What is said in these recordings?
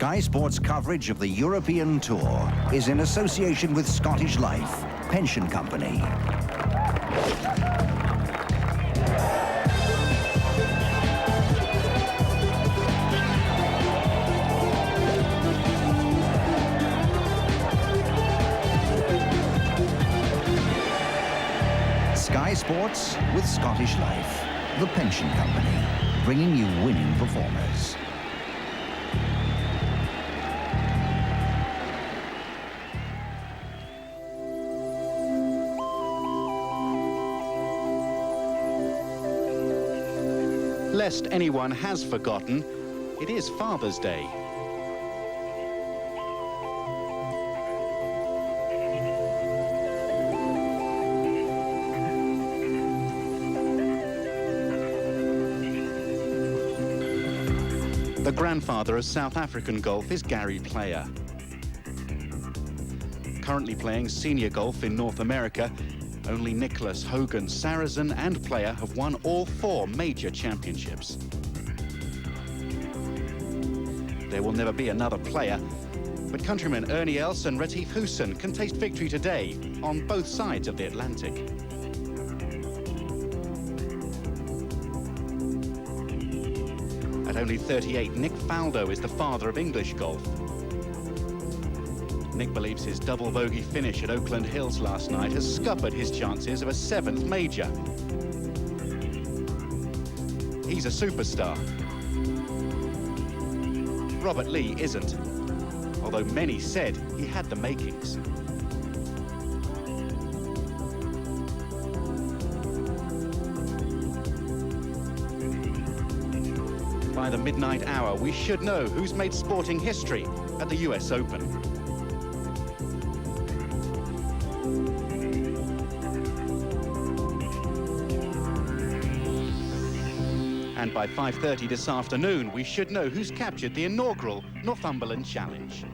Sky Sports coverage of the European Tour is in association with Scottish Life Pension Company. Sky Sports with Scottish Life, the pension company, bringing you winning performers. Lest anyone has forgotten, it is Father's Day. The grandfather of South African golf is Gary Player. Currently playing senior golf in North America, only Nicholas, Hogan, Sarazen and Player have won all 4 major championships. There will never be another Player, but countrymen Ernie Els and Retief Goosen can taste victory today on both sides of the Atlantic. At only 38, Nick Faldo is the father of English golf. Nick believes his double bogey finish at Oakland Hills last night has scuppered his chances of a 7th major. He's a superstar. Robert Lee isn't, although many said he had the makings. By the midnight hour, we should know who's made sporting history at the US Open. And by 5:30 this afternoon, we should know who's captured the inaugural Northumberland Challenge.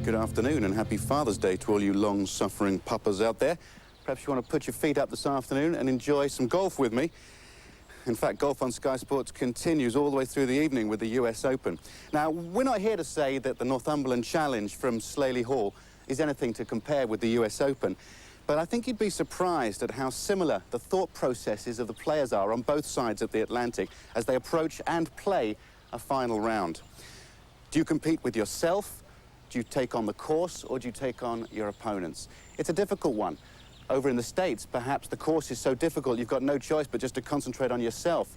Good afternoon and happy Father's Day to all you long-suffering papas out there. Perhaps you want to put your feet up this afternoon and enjoy some golf with me. In fact, golf on Sky Sports continues all the way through the evening with the US Open. Now, we're not here to say that the Northumberland Challenge from Slaley Hall is anything to compare with the US Open, but I think you'd be surprised at how similar the thought processes of the players are on both sides of the Atlantic as they approach and play a final round. Do you compete with yourself? Do you take on the course, or do you take on your opponents? It's a difficult one. Over in the States, perhaps the course is so difficult you've got no choice but just to concentrate on yourself.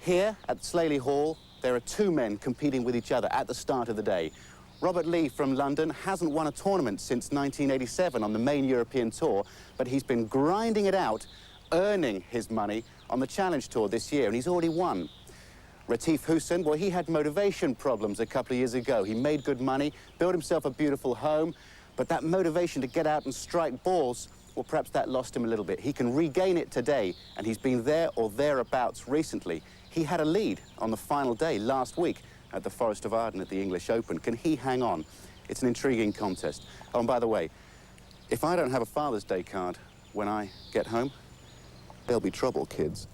Here at Slaley Hall, there are 2 men competing with each other at the start of the day. Robert Lee from London hasn't won a tournament since 1987 on the main European Tour, but he's been grinding it out, earning his money on the Challenge Tour this year, and he's already won. Retief Goosen, well, he had motivation problems a couple of years ago. He made good money, built himself a beautiful home, but that motivation to get out and strike balls, well, perhaps that lost him a little bit. He can regain it today, and he's been there or thereabouts recently. He had a lead on the final day last week at the Forest of Arden at the English Open. Can he hang on? It's an intriguing contest. Oh, and by the way, if I don't have a Father's Day card when I get home, there'll be trouble, kids.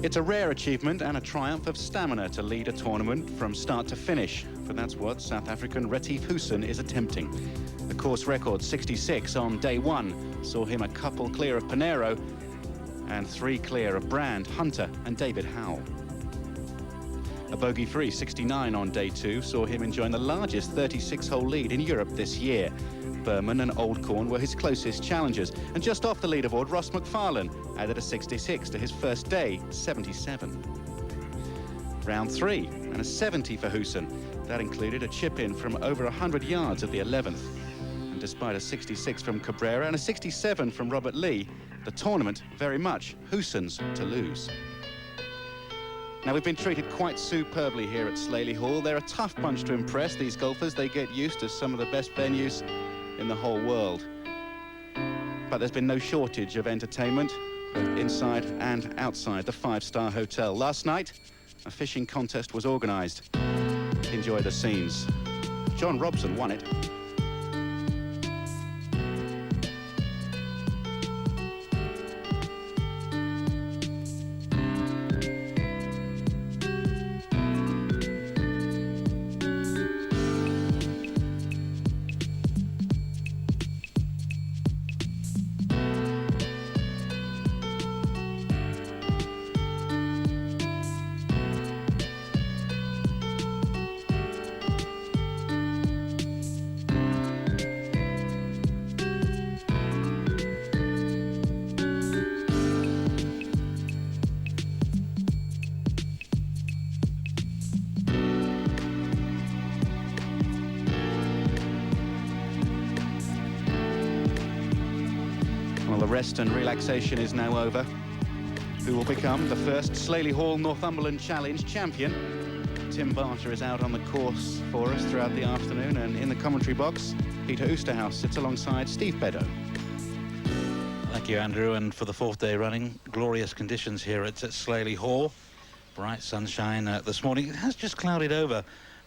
It's a rare achievement and a triumph of stamina to lead a tournament from start to finish, for that's what South African Retief Goosen is attempting. The course record 66 on day 1 saw him a couple clear of Pinero and 3 clear of Brand, Hunter and David Howell. A bogey-free 69 on day 2 saw him enjoying the largest 36-hole lead in Europe this year. Berman and Oldcorn were his closest challengers, and just off the leaderboard, Ross McFarlane added a 66 to his first day, 77. Round 3 and a 70 for Goosen. That included a chip-in from over 100 yards at the 11th. And despite a 66 from Cabrera and a 67 from Robert Lee, the tournament very much Goosen's to lose. Now, we've been treated quite superbly here at Slaley Hall. They're a tough bunch to impress, these golfers. They get used to some of the best venues in the whole world. But there's been no shortage of entertainment, both inside and outside the five-star hotel. Last night, a fishing contest was organised. Enjoy the scenes. John Robson won it. Well, the rest and relaxation is now over. Who will become the first Slaley Hall Northumberland Challenge champion? Tim Barter is out on the course for us throughout the afternoon, and in the commentary box, Peter Oosterhouse sits alongside Steve Beddoe. Thank you, Andrew. And for the fourth day running, glorious conditions here at Slaley Hall. Bright sunshine this morning. It has just clouded over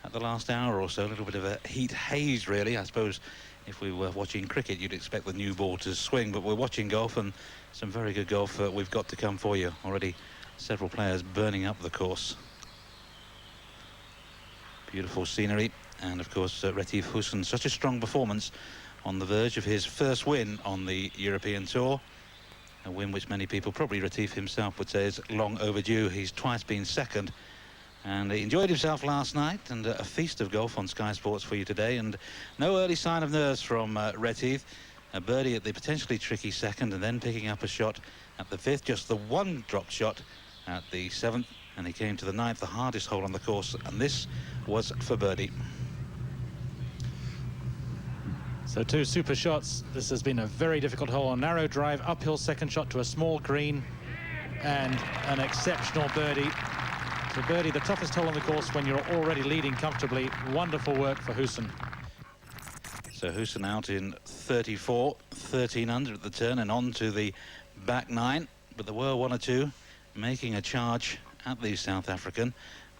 at the last hour or so. A little bit of a heat haze, really. I suppose if we were watching cricket, you'd expect the new ball to swing, but we're watching golf, and some very good golf we've got to come for you. Already several players burning up the course. Beautiful scenery, and of course Retief Goosen, such a strong performance on the verge of his first win on the European Tour. A win which many people, probably Retief himself, would say is long overdue. He's twice been second, and he enjoyed himself last night, and a feast of golf on Sky Sports for you today. And no early sign of nerves from Retief. A birdie at the potentially tricky second, and then picking up a shot at the fifth. Just the one drop shot at the seventh, and he came to the ninth, the hardest hole on the course, and this was for birdie. So two super shots. This has been a very difficult hole. A narrow drive, uphill second shot to a small green, and an exceptional birdie. So birdie, the toughest hole on the course when you're already leading comfortably. Wonderful work for Goosen. So Goosen out in 34, 13 under at the turn and on to the back nine. But there were one or two making a charge at the South African.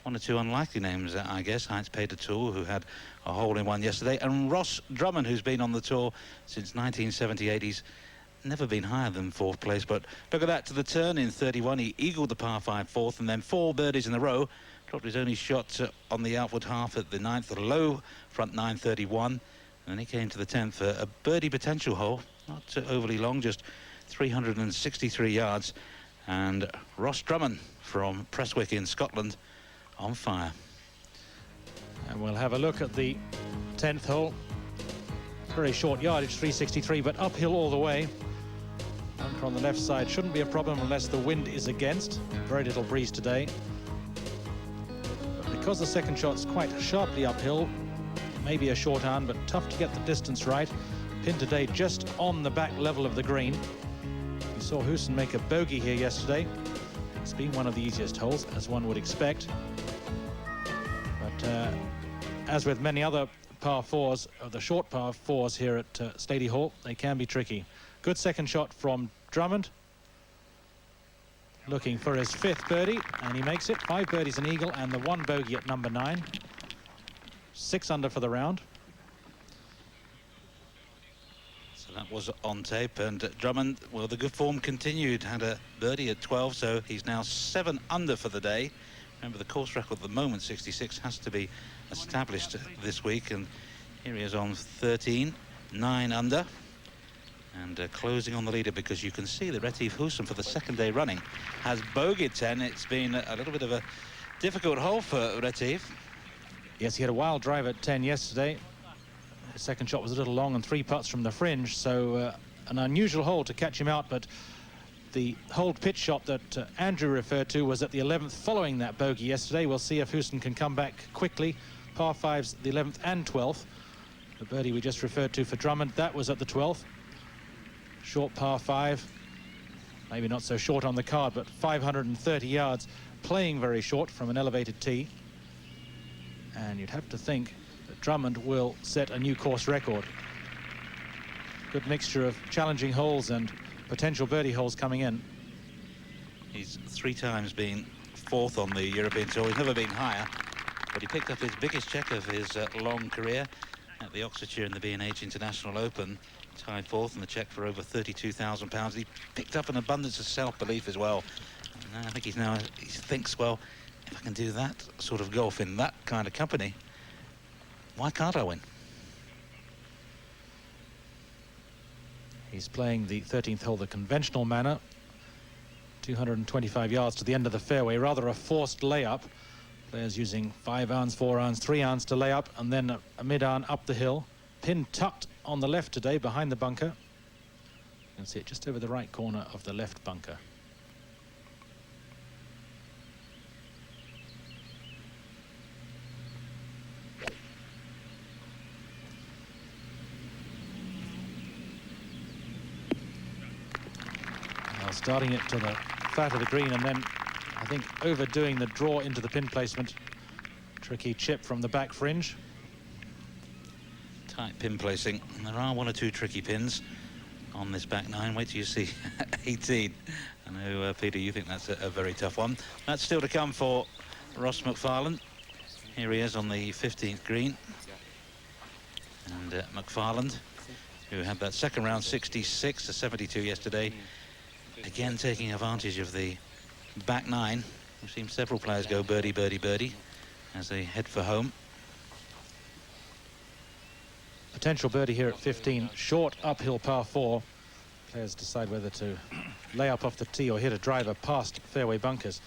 One or two unlikely names, I guess. Heinz Peter Tool, who had a hole-in-one yesterday, and Ross Drummond, who's been on the tour since 1978. He's never been higher than fourth place, but look at that, to the turn in 31. He eagled the par 5 fourth, and then 4 birdies in a row. Dropped his only shot on the outward half at the ninth, a low front 931. And then he came to the 10th, a birdie potential hole, not overly long, just 363 yards. And Ross Drummond from Prestwick in Scotland on fire. And we'll have a look at the 10th hole. Very short yardage, 363, but uphill all the way. Bunker on the left side shouldn't be a problem unless the wind is against. Very little breeze today. But because the second shot's quite sharply uphill, maybe a short iron, but tough to get the distance right. Pin today just on the back level of the green. We saw Goosen make a bogey here yesterday. It's been one of the easiest holes, as one would expect. But as with many other par fours, the short par fours here at Slaley Hall, they can be tricky. Good second shot from Drummond. Looking for his 5th birdie, and he makes it. 5 birdies an eagle, and the 1 bogey at number 9. 6 under for the round. So that was on tape, and Drummond, well, the good form continued. Had a birdie at 12, so he's now 7 under for the day. Remember, the course record at the moment, 66, has to be established this week, and here he is on 13, 9 under, and closing on the leader, because you can see that Retief Goosen, for the second day running, has bogeyed 10. It's been a little bit of a difficult hole for Retief. Yes, he had a wild drive at 10 yesterday. His second shot was a little long and 3 putts from the fringe, so an unusual hole to catch him out. But the hold pitch shot that Andrew referred to was at the 11th following that bogey yesterday. We'll see if Goosen can come back quickly. Par 5s, the 11th and 12th. The birdie we just referred to for Drummond, that was at the 12th. Short par 5. maybe not so short on the card, but 530 yards, playing very short from an elevated tee. And you'd have to think that Drummond will set a new course record. Good mixture of challenging holes and potential birdie holes coming in. He's 3 times been 4th on the European Tour. He's never been higher, but he picked up his biggest check of his long career at the Oxfordshire and the B&H International Open. Tied 4th in the check for over £32,000. He picked up an abundance of self-belief as well. And I think he thinks, well, if I can do that sort of golf in that kind of company, why can't I win? He's playing the 13th hole the conventional manner. 225 yards to the end of the fairway, rather a forced layup. Players using 5 irons, 4 irons, 3 irons to lay up, and then a mid-iron up the hill. Pin tucked on the left today, behind the bunker. You can see it just over the right corner of the left bunker. Well, starting it to the flat of the green, and then I think overdoing the draw into the pin placement. Tricky chip from the back fringe. Tight pin placing, and there are 1 or 2 tricky pins on this back 9. Wait till you see 18. I know, Peter, you think that's a very tough one. That's still to come for Ross McFarlane. Here he is on the 15th green. And McFarlane, who had that second round 66 to 72 yesterday, again taking advantage of the back 9. We've seen several players go birdie, birdie, birdie as they head for home. Potential birdie here at 15. Short uphill par 4. Players decide whether to lay up off the tee or hit a driver past fairway bunkers.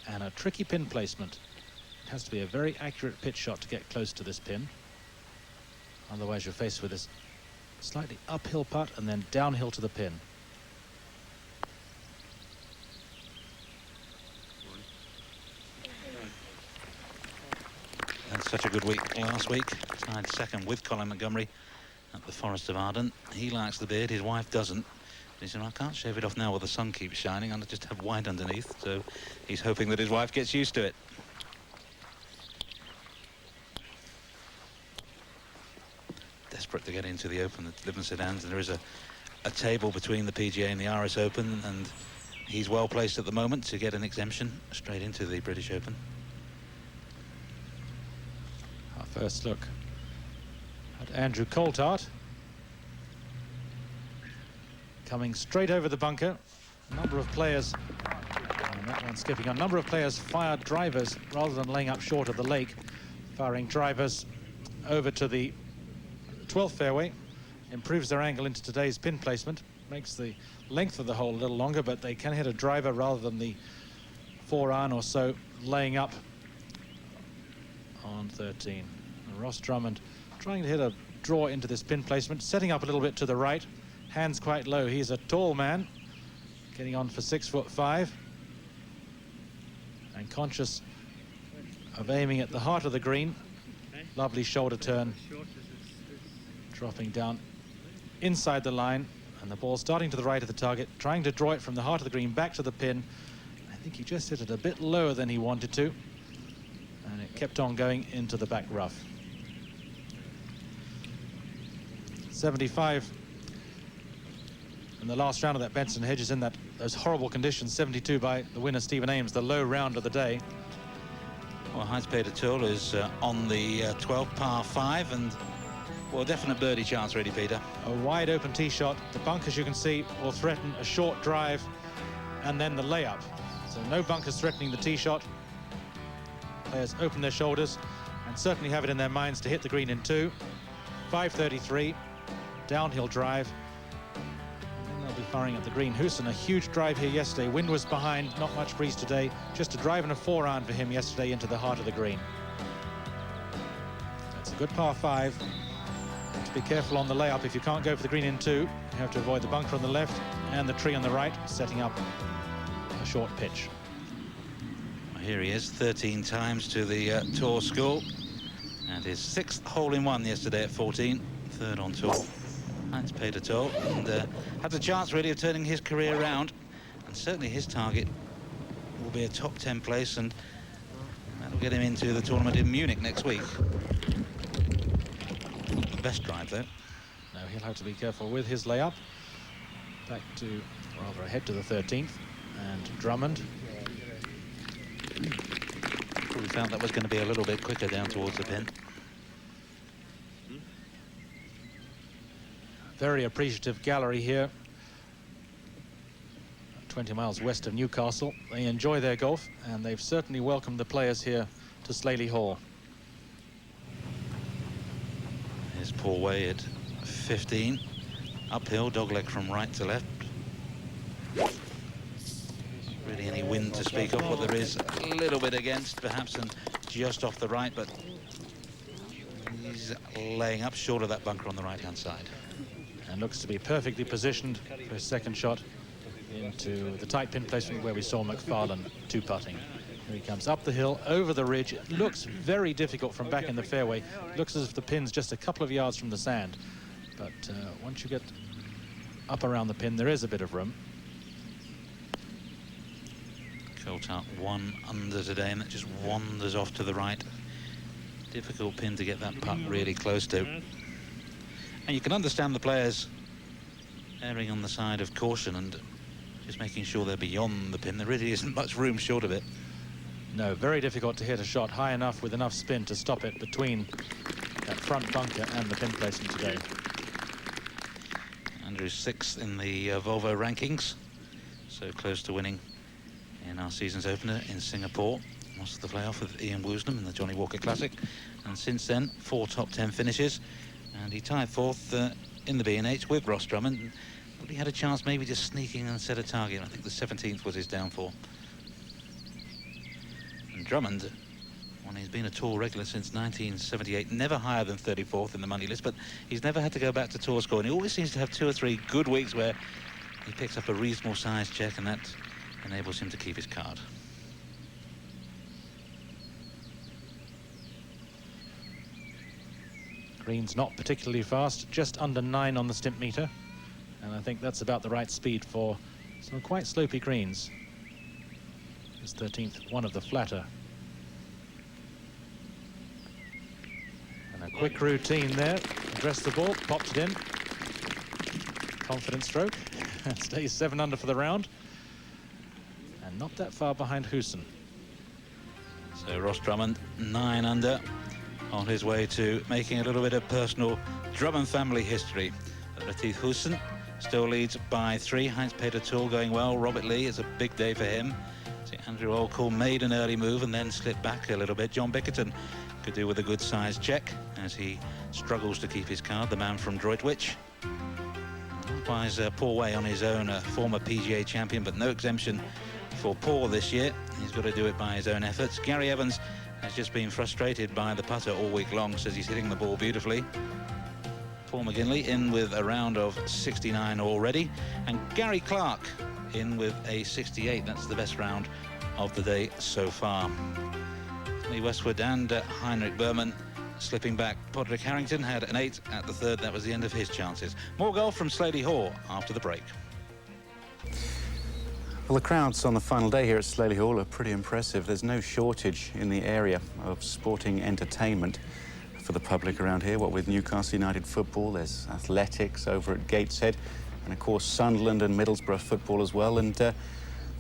And a tricky pin placement. It has to be a very accurate pitch shot to get close to this pin. Otherwise you're faced with this slightly uphill putt and then downhill to the pin. Had such a good week last week. Tied 2nd with Colin Montgomery at the Forest of Arden. He likes the beard, his wife doesn't. He said, I can't shave it off now while the sun keeps shining, and I just have white underneath. So he's hoping that his wife gets used to it. Desperate to get into the Open at Liv and Sedans, and there is a table between the PGA and the RS Open, and he's well placed at the moment to get an exemption straight into the British Open. First look at Andrew Coltart. Coming straight over the bunker. A number of players, and that one skipping, a number of players fired drivers rather than laying up short of the lake. Firing drivers over to the 12th fairway. Improves their angle into today's pin placement. Makes the length of the hole a little longer, but they can hit a driver rather than the 4 iron or so laying up on 13. Ross Drummond trying to hit a draw into this pin placement, setting up a little bit to the right, hands quite low. He's a tall man, getting on for 6'5", and conscious of aiming at the heart of the green. Lovely shoulder turn, dropping down inside the line, and the ball starting to the right of the target, trying to draw it from the heart of the green back to the pin. I think he just hit it a bit lower than he wanted to, and it kept on going into the back rough. 75 in the last round of that Benson Hedges in those horrible conditions. 72 by the winner Stephen Ames, the low round of the day. Well, Heinz Peter Tull is on the 12th par 5, and well, a definite birdie chance really, Peter. A wide open tee shot. The bunkers, you can see, will threaten a short drive and then the layup. So no bunkers threatening the tee shot. Players open their shoulders and certainly have it in their minds to hit the green in 2. 533. Downhill drive, and then they'll be firing at the green. Goosen, a huge drive here yesterday. Wind was behind, not much breeze today. Just a drive and a 4 iron for him yesterday into the heart of the green. That's a good par 5. To be careful on the layup. If you can't go for the green in 2, you have to avoid the bunker on the left and the tree on the right, setting up a short pitch. Well, here he is, 13 times to the tour score, and his 6th hole-in-one yesterday at 14, 3rd on tour. Heinz Peter Tull, and had the chance really of turning his career around and And certainly his target will be a top 10 place, and that'll get him into the tournament in Munich next week. Not the best drive, though. No, he'll have to be careful with his layup. Back to, rather ahead to the 13th. And Drummond. Probably felt that was going to be a little bit quicker down towards the pin. Very appreciative gallery here. 20 miles west of Newcastle. They enjoy their golf, and they've certainly welcomed the players here to Slaley Hall. Here's Paul Way at 15. Uphill, dogleg from right to left. Really any wind to speak of, but there is a little bit against, perhaps, and just off the right, but he's laying up short of that bunker on the right-hand side. And looks to be perfectly positioned for his second shot into the tight pin placement where we saw McFarlane two-putting. Here he comes up the hill, over the ridge. It looks very difficult from back in the fairway. Looks as if the pin's just a couple of yards from the sand. But once you get up around the pin, there is a bit of room. Coltart 1 under today, and that just wanders off to the right. Difficult pin to get that putt really close to. And you can understand the players erring on the side of caution and just making sure they're beyond the pin. There really isn't much room short of it. No, very difficult to hit a shot high enough with enough spin to stop it between that front bunker and the pin placement today. Andrew's 6th in the Volvo rankings, so close to winning in our season's opener in Singapore. Lost the playoff with Ian Woosnam in the Johnny Walker Classic, and since then 4 top 10 finishes, and he tied 4th in the B&H with Ross Drummond. But he had a chance maybe just sneaking and set a target. I think the 17th was his downfall. And Drummond, well, he's been a tour regular since 1978, never higher than 34th in the money list, but he's never had to go back to tour score, and he always seems to have 2 or 3 good weeks where he picks up a reasonable size check, and that enables him to keep his card. Green's not particularly fast, just under 9 on the stimp meter, and I think that's about the right speed for some quite slopey greens. His 13th, one of the flatter. And a quick routine there. Addressed the ball, popped it in. Confident stroke. Stays 7 under for the round. And not that far behind Goosen. So Ross Drummond 9 under, on his way to making a little bit of personal Drummond family history. Retief Goosen still leads by 3. Heinz Peter Tool going well. Robert Lee, it's a big day for him. See, Andrew Olcall made an early move and then slipped back a little bit. John Bickerton could do with a good size check as he struggles to keep his card, the man from Droitwich. Likewise, Paul Way on his own, a former PGA champion, but no exemption for Paul this year. He's got to do it by his own efforts. Gary Evans has just been frustrated by the putter all week long, says he's hitting the ball beautifully. Paul McGinley in with a round of 69 already, and Gary Clark in with a 68. That's the best round of the day so far. Lee Westwood and Heinrich Berman slipping back. Podrick Harrington had an 8 at the 3rd. That was the end of his chances. More golf from Slaley Hall after the break. Well, the crowds on the final day here at Slaley Hall are pretty impressive. There's no shortage in the area of sporting entertainment for the public around here. What with Newcastle United football, there's athletics over at Gateshead, and of course Sunderland and Middlesbrough football as well, and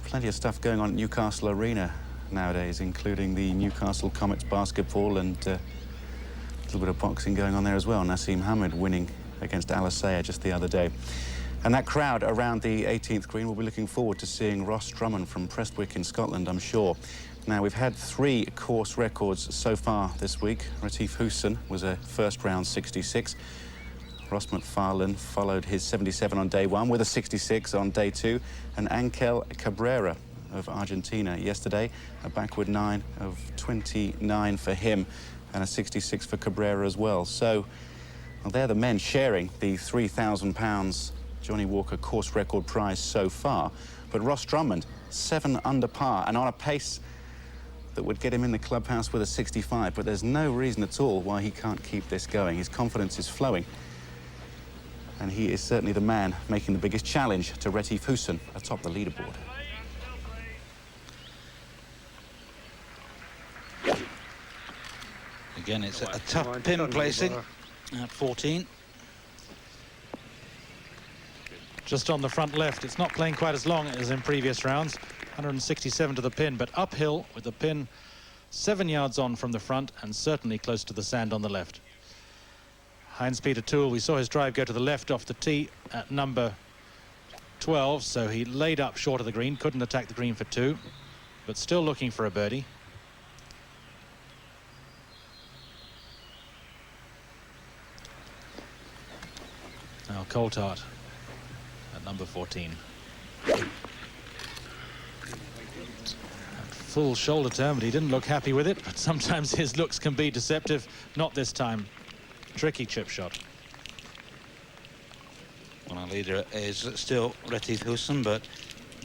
plenty of stuff going on at Newcastle Arena nowadays, including the Newcastle Comets basketball, and a little bit of boxing going on there as well. Nassim Hamed winning against Al-Asaya just the other day. And that crowd around the 18th green will be looking forward to seeing Ross Drummond from Prestwick in Scotland, I'm sure. Now, we've had 3 course records so far this week. Retief Goosen was a first round 66. Ross McFarlane followed his 77 on day 1 with a 66 on day 2. And Angel Cabrera of Argentina yesterday, a backward 9 of 29 for him, and a 66 for Cabrera as well. So, well, they're the men sharing the £3,000 Johnny Walker course record prize so far. But Ross Drummond, 7 under par, and on a pace that would get him in the clubhouse with a 65, but there's no reason at all why he can't keep this going. His confidence is flowing, and he is certainly the man making the biggest challenge to Retief Goosen atop the leaderboard. Again, it's a tough pin placing at 14. Just on the front left, it's not playing quite as long as in previous rounds. 167 to the pin, but uphill with the pin 7 yards on from the front and certainly close to the sand on the left. Heinz-Peter Tool, we saw his drive go to the left off the tee at number 12, so he laid up short of the green, couldn't attack the green for 2, but still looking for a birdie. Now Coltart at number 14. Full shoulder turn, but he didn't look happy with it, but sometimes his looks can be deceptive. Not this time. Tricky chip shot. Well, our leader is still Retief Goosen, but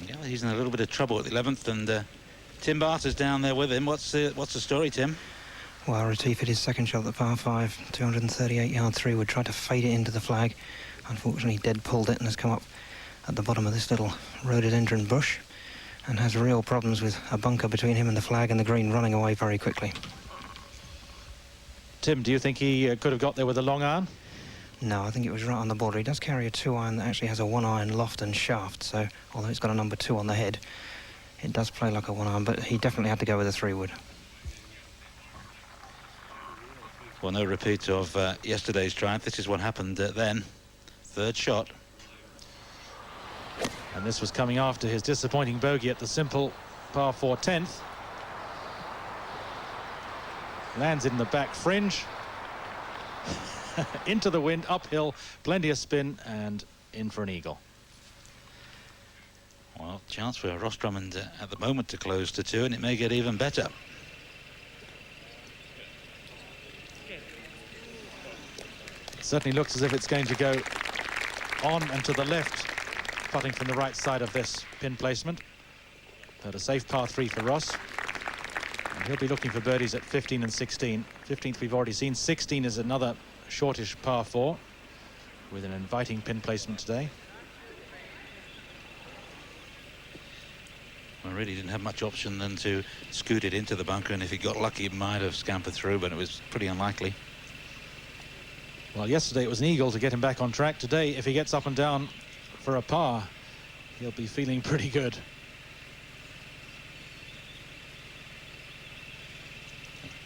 yeah, he's in a little bit of trouble at the 11th, and Tim Barter's down there with him. What's the story, Tim? Well, Retief hit his second shot at the par 5, 238 yard 3-wood, tried to fade it into the flag. Unfortunately, dead pulled it and has come up at the bottom of this little rhododendron bush and has real problems with a bunker between him and the flag and the green, running away very quickly. Tim, do you think he could have got there with a long iron? No, I think it was right on the border. He does carry a 2-iron that actually has a 1-iron loft and shaft, so although it's got a number 2 on the head, it does play like a 1-iron, but he definitely had to go with a 3-wood. Well, no repeat of yesterday's triumph. This is what happened then. Third shot. And this was coming after his disappointing bogey at the simple par 4 10th. Lands in the back fringe. Into the wind, uphill, plenty of spin, and in for an eagle. Well, chance for Ross Drummond at the moment to close to 2, and it may get even better. It certainly looks as if it's going to go on and to the left, putting from the right side of this pin placement. But a safe par 3 for Ross. And he'll be looking for birdies at 15 and 16. 15th we've already seen. 16 is another shortish par 4 with an inviting pin placement today. Well, really didn't have much option than to scoot it into the bunker, and if he got lucky it might have scampered through, but it was pretty unlikely. Well, yesterday it was an eagle to get him back on track. Today, if he gets up and down for a par, he'll be feeling pretty good.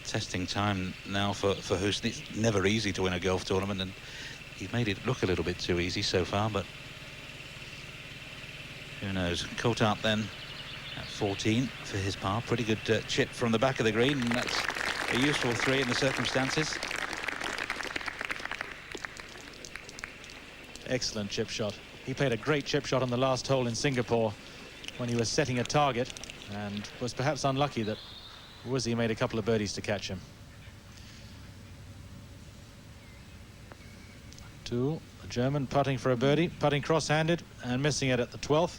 Testing time now for Goosen. It's never easy to win a golf tournament, and he's made it look a little bit too easy so far, but who knows. Coltart then at 14 for his par. Pretty good chip from the back of the green, and that's a useful 3 in the circumstances. Excellent chip shot. He played a great chip shot on the last hole in Singapore when he was setting a target, and was perhaps unlucky that Woodsy made a couple of birdies to catch him. 2, the German putting for a birdie, putting cross-handed and missing it at the 12th.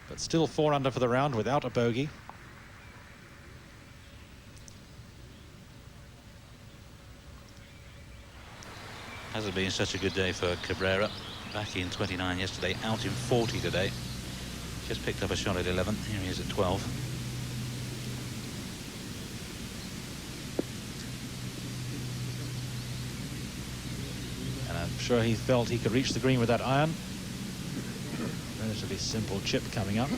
But still 4 under for the round without a bogey. Hasn't been such a good day for Cabrera. Back in 29 yesterday, out in 40 today. Just picked up a shot at 11. Here he is at 12. And I'm sure he felt he could reach the green with that iron. Relatively simple chip coming up.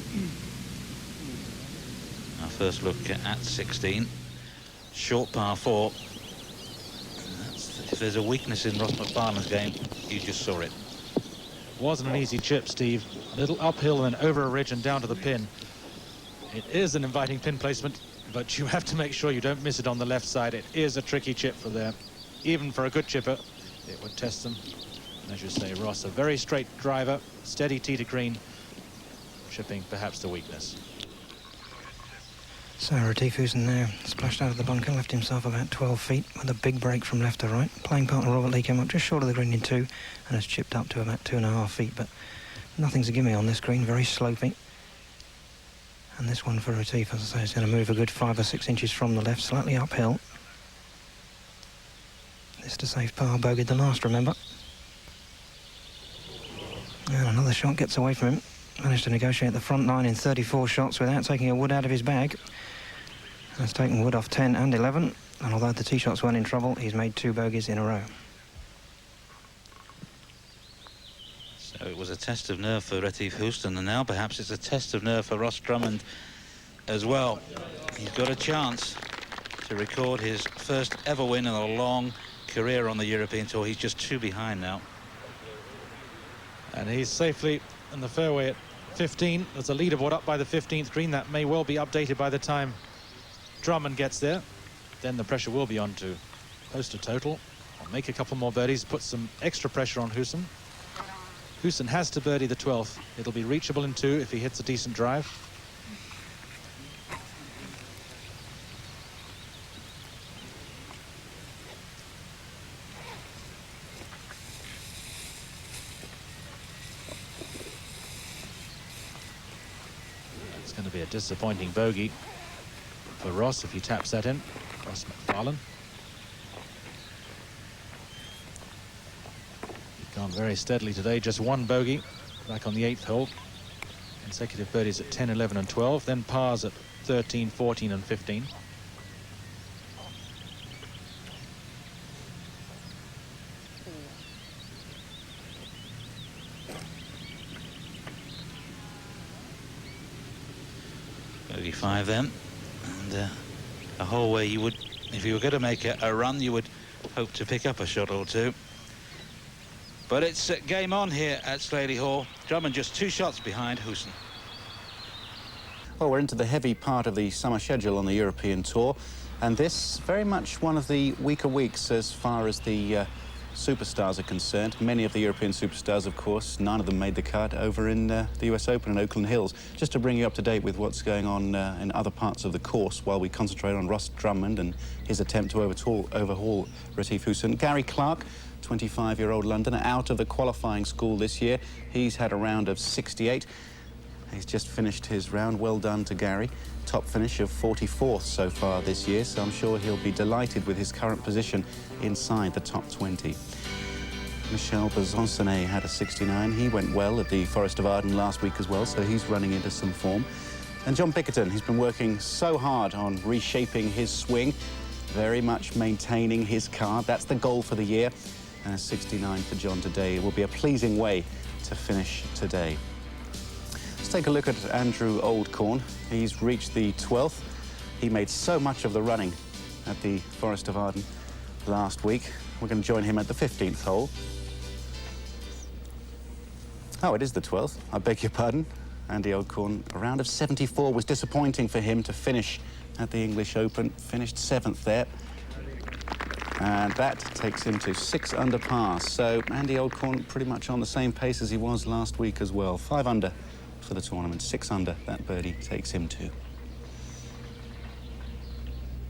Our first look at 16. Short par 4. If there's a weakness in Ross McFarlane's game, you just saw it. Wasn't an easy chip, Steve. A little uphill and then over a ridge and down to the pin. It is an inviting pin placement, but you have to make sure you don't miss it on the left side. It is a tricky chip for there. Even for a good chipper, it would test them. And as you say, Ross, a very straight driver, steady tee to green, chipping perhaps the weakness. So Retief Goosen now splashed out of the bunker, left himself about 12 feet with a big break from left to right. Playing partner Robert Lee came up just short of the green in 2 and has chipped up to about 2.5 feet, but nothing's a gimme on this green, very sloping. And this one for Retief, as I say, is going to move a good 5 or 6 inches from the left, slightly uphill. This to safe par, bogeyed the last, remember. And another shot gets away from him. Managed to negotiate the front 9 in 34 shots without taking a wood out of his bag. Has taken wood off 10 and 11 And although the tee shots weren't in trouble, he's made 2 bogeys in a row. So it was a test of nerve for Retief Goosen, and now perhaps it's a test of nerve for Ross Drummond as well. He's got a chance to record his first ever win in a long career on the European Tour. He's just 2 behind now. And he's safely in the fairway at 15. There's a leaderboard up by the 15th green. That may well be updated by the time Drummond gets there. Then the pressure will be on to post a total, or make a couple more birdies, put some extra pressure on Goosen. Goosen has to birdie the 12th. It'll be reachable in 2 if he hits a decent drive. It's going to be a disappointing bogey for Ross if he taps that in. Ross McFarlane. He's gone very steadily today, just 1 bogey back on the 8th hole. Consecutive birdies at 10, 11 and 12, then pars at 13, 14 and 15. Bogey 5 then, and a hole where you would, if you were going to make a run, you would hope to pick up a shot or 2. But it's game on here at Slaley Hall. Drummond just 2 shots behind Goosen. Well, we're into the heavy part of the summer schedule on the European Tour, and this very much one of the weaker weeks as far as the superstars are concerned. Many of the European superstars, of course, none of them made the cut over in the US Open in Oakland Hills. Just to bring you up to date with what's going on in other parts of the course while we concentrate on Ross Drummond and his attempt to overhaul Retief Goosen. Gary Clark, 25-year-old Londoner, out of the qualifying school this year. He's had a round of 68. He's just finished his round. Well done to Gary. Top finish of 44th so far this year, so I'm sure he'll be delighted with his current position inside the top 20. Michel Bezonsonet had a 69. He went well at the Forest of Arden last week as well, so he's running into some form. And John Bickerton, he's been working so hard on reshaping his swing, very much maintaining his card. That's the goal for the year. And a 69 for John today. It will be a pleasing way to finish today. Let's take a look at Andrew Oldcorn. He's reached the 12th. He made so much of the running at the Forest of Arden last week. We're going to join him at the 15th hole. Oh, it is the 12th. I beg your pardon. Andy Oldcorn, a round of 74 was disappointing for him to finish at the English Open. Finished 7th there. And that takes him to 6 under par. So Andy Oldcorn pretty much on the same pace as he was last week as well. 5 under for the tournament, 6 under. That birdie takes him to.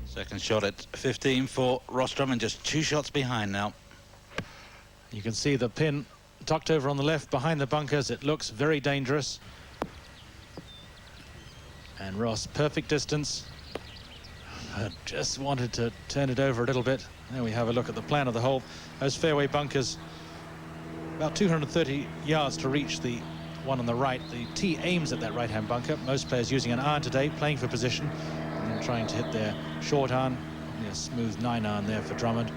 Second shot at 15 for Ross Drummond, just 2 shots behind now. You can see the pin tucked over on the left behind the bunkers. It looks very dangerous. And Ross, perfect distance. Just wanted to turn it over a little bit. There we have a look at the plan of the hole. Those fairway bunkers, about 230 yards to reach the one on the right. The tee aims at that right-hand bunker. Most players using an iron today, playing for position, and then trying to hit their short iron. A smooth 9-iron there for Drummond.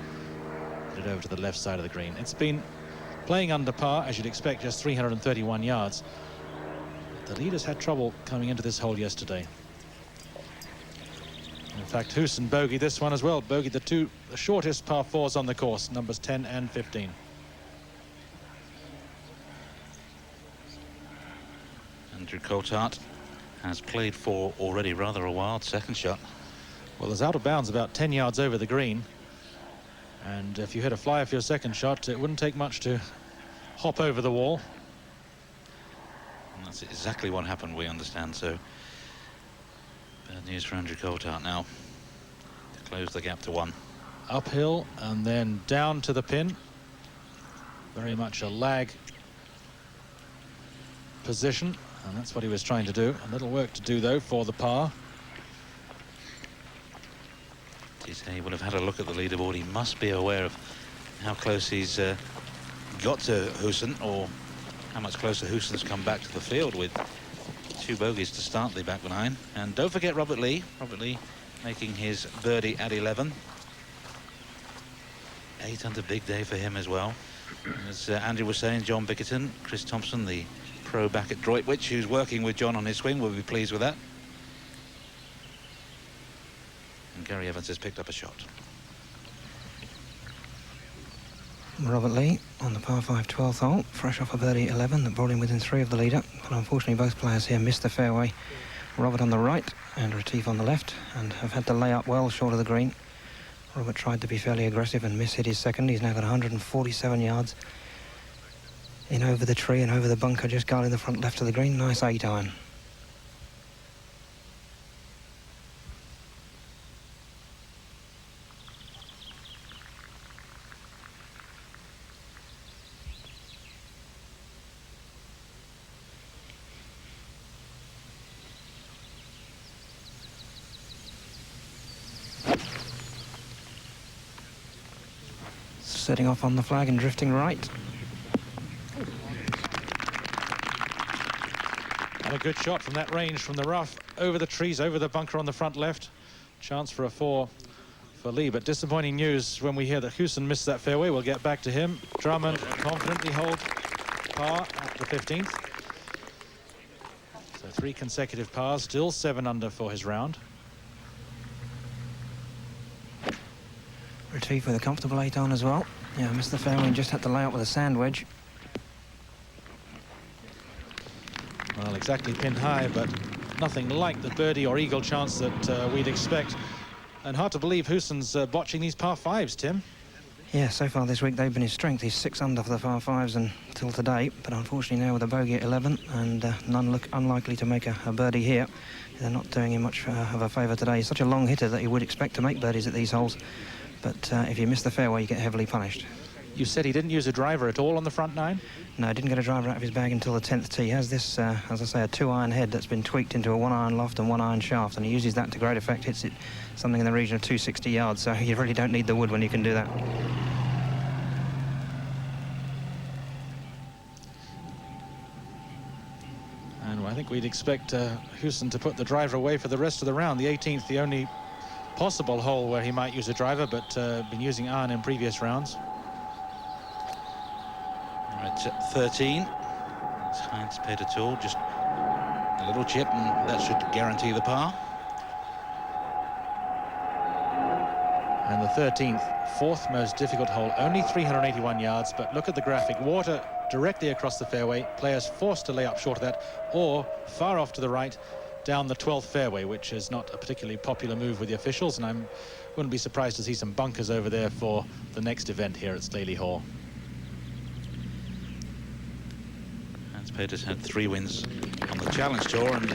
Put it over to the left side of the green. It's been playing under par, as you'd expect, just 331 yards. The leaders had trouble coming into this hole yesterday. In fact, Goosen bogeyed this one as well. Bogeyed the shortest par 4s on the course, numbers 10 and 15. Andrew Coltart has played for already rather a wild second shot. Well, it's out of bounds about 10 yards over the green. And if you hit a flyer for your second shot, it wouldn't take much to hop over the wall. And that's exactly what happened, we understand, so bad news for Andrew Coltart now to close the gap to 1. Uphill and then down to the pin. Very much a lag position, and that's what he was trying to do. A little work to do, though, for the par. He would have had a look at the leaderboard. He must be aware of how close he's got to Goosen, or how much closer Goosen's come back to the field with 2 bogeys to start the back 9. And don't forget Robert Lee. Robert Lee making his birdie at 11. 8 under, big day for him as well. As Andy was saying, John Bickerton, Chris Thompson, the pro back at Droitwich, who's working with John on his swing, will be pleased with that. And Gary Evans has picked up a shot. Robert Lee on the par 5 12th hole, fresh off a birdie 11 that brought him within 3 of the leader. But unfortunately, both players here missed the fairway. Robert on the right and Retief on the left, and have had to lay up well short of the green. Robert tried to be fairly aggressive and mishit his second. He's now got 147 yards in over the tree and over the bunker, just guarding the front left of the green. Nice 8 iron. Setting off on the flag and drifting right. And a good shot from that range, from the rough, over the trees, over the bunker on the front left. Chance for a 4 for Lee, but disappointing news when we hear that Goosen missed that fairway. We'll get back to him. Drummond confidently holds par at the 15th. So 3 consecutive pars, still 7 under for his round. Retief with a comfortable 8 on as well. Yeah, missed the fairway and just had to lay up with a sand wedge. Well, exactly pin high, but nothing like the birdie or eagle chance that we'd expect. And hard to believe Goosen's botching these par 5s, Tim. Yeah, so far this week they've been his strength. He's 6 under for the par 5s until today, but unfortunately now with a bogey at 11 and none look unlikely to make a birdie here. They're not doing him much of a favour today. He's such a long hitter that you would expect to make birdies at these holes. But if you miss the fairway, you get heavily punished. You said he didn't use a driver at all on the front 9? No, he didn't get a driver out of his bag until the 10th tee. He has this, as I say, a 2-iron head that's been tweaked into a 1-iron loft and 1-iron shaft, and he uses that to great effect. Hits it something in the region of 260 yards, so you really don't need the wood when you can do that. And I think we'd expect Goosen to put the driver away for the rest of the round. The 18th, the only possible hole where he might use a driver, but been using iron in previous rounds. At 13, it's Heinz Peter Tool, just a little chip, and that should guarantee the par. And the 13th, 4th most difficult hole, only 381 yards, but look at the graphic. Water directly across the fairway, players forced to lay up short of that, or far off to the right, down the 12th fairway, which is not a particularly popular move with the officials, and I wouldn't be surprised to see some bunkers over there for the next event here at Slaley Hall. Hans Peter's had 3 wins on the Challenge Tour, and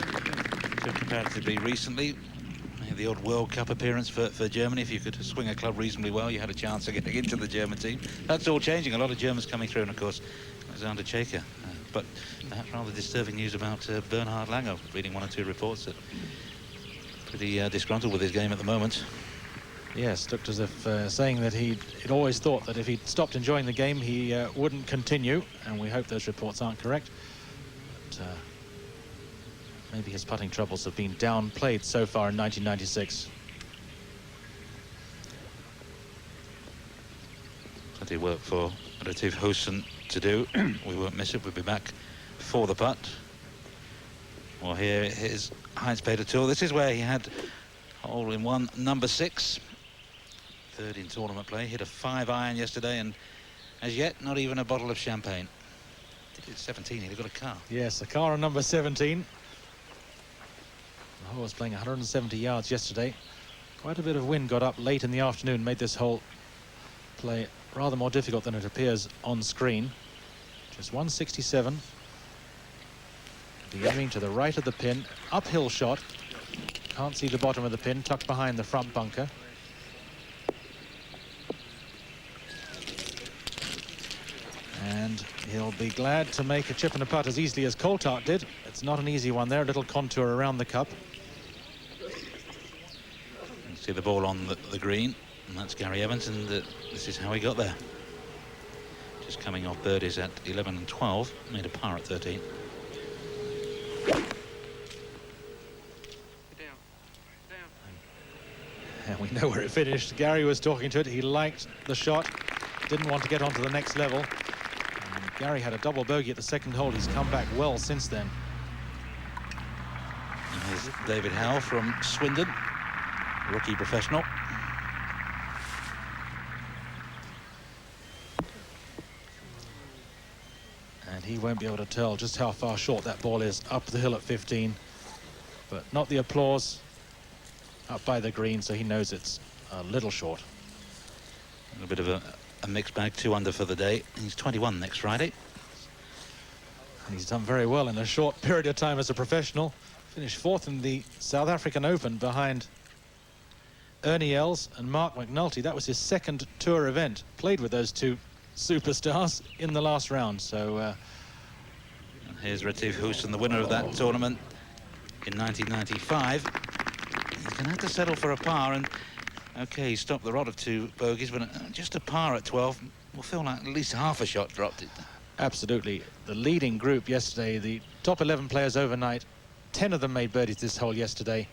comparatively recently, the odd World Cup appearance for Germany. If you could swing a club reasonably well, you had a chance of getting into the German team. That's all changing. A lot of Germans coming through, and of course, Alexander Chaker. But perhaps rather disturbing news about Bernhard Langer, reading 1 or 2 reports that pretty disgruntled with his game at the moment. Yes, looked as if saying that he'd always thought that if he'd stopped enjoying the game, he wouldn't continue, and we hope those reports aren't correct. But maybe his putting troubles have been downplayed so far in 1996. Plenty of work for Retief Goosen to do. We won't miss it. We'll be back for the putt. Well, here is Heinz Peter Tool. This is where he had hole-in-one number 6. 3rd in tournament play. Hit a 5-iron yesterday, and as yet, not even a bottle of champagne. It's 17. He'd got a car. Yes, a car on number 17. The hole was playing 170 yards yesterday. Quite a bit of wind got up late in the afternoon, made this hole play rather more difficult than it appears on screen. Just 167. Be aiming to the right of the pin. Uphill shot. Can't see the bottom of the pin, tucked behind the front bunker. And he'll be glad to make a chip and a putt as easily as Coltart did. It's not an easy one there, a little contour around the cup. You see the ball on the green, and that's Gary Evans, and this is how he got there. Just coming off birdies at 11 and 12, made a par at 13. And we know where it finished. Gary was talking to it. He liked the shot. didn't want to get onto the next level. And Gary had a double bogey at the second hole. He's come back well since then. And here's David Howell from Swindon, rookie professional. And he won't be able to tell just how far short that ball is up the hill at 15. But not the applause up by the green, so he knows it's a little short. A little bit of a mixed bag, 2 under for the day. He's 21 next Friday. And he's done very well in a short period of time as a professional. Finished 4th in the South African Open behind Ernie Els and Mark McNulty. That was his second tour event. Played with those two superstars in the last round. So here's Retief Goosen, the winner of that tournament in 1995. He's going to have to settle for a par, and okay, he stopped the rod of 2 bogeys, but just a par at 12 will feel like at least half a shot dropped it. absolutely. The leading group yesterday, the top 11 players overnight, 10 of them made birdies this hole yesterday,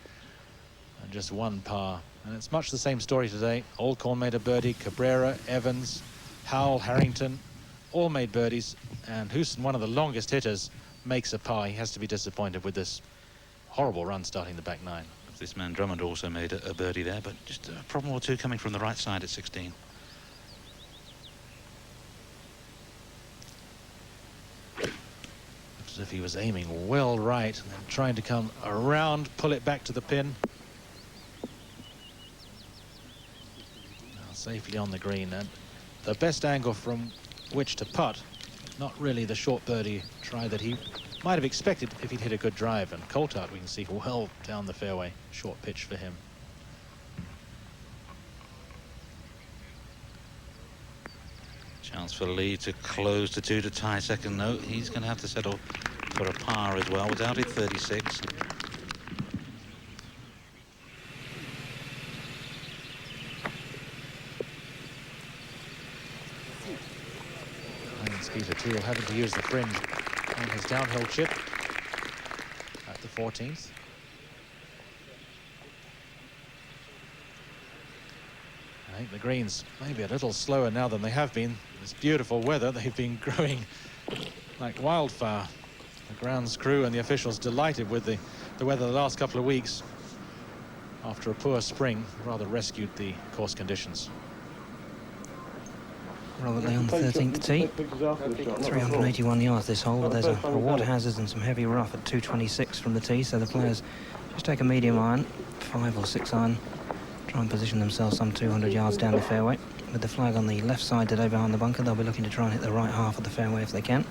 and just 1 par. And it's much the same story today. Alcorn made a birdie, Cabrera, Evans, Howell, Harrington, all made birdies, and Goosen, one of the longest hitters, makes a par. He has to be disappointed with this horrible run starting the back 9. This man Drummond also made a birdie there, but just a problem or two coming from the right side at 16. Looks as if he was aiming well right and then trying to come around, pull it back to the pin. Now safely on the green, and the best angle from which to putt, not really the short birdie try that he might have expected if he'd hit a good drive. And Coltart, we can see well down the fairway. Short pitch for him. Chance for Lee to close to 2 to tie second note. He's going to have to settle for a par as well without it 36. And Skeeter Toole having to use the fringe on his downhill chip at the 14th. I think the greens maybe a little slower now than they have been. This beautiful weather, they've been growing like wildfire. The grounds crew and the officials delighted with the weather the last couple of weeks. After a poor spring, rather rescued the course conditions. Robert Lee on the 13th tee. 381 yards this hole. There's a water hazard and some heavy rough at 226 from the tee, so the players just take a medium iron, 5 or 6 iron, try and position themselves some 200 yards down the fairway. With the flag on the left side today behind the bunker, they'll be looking to try and hit the right half of the fairway if they can.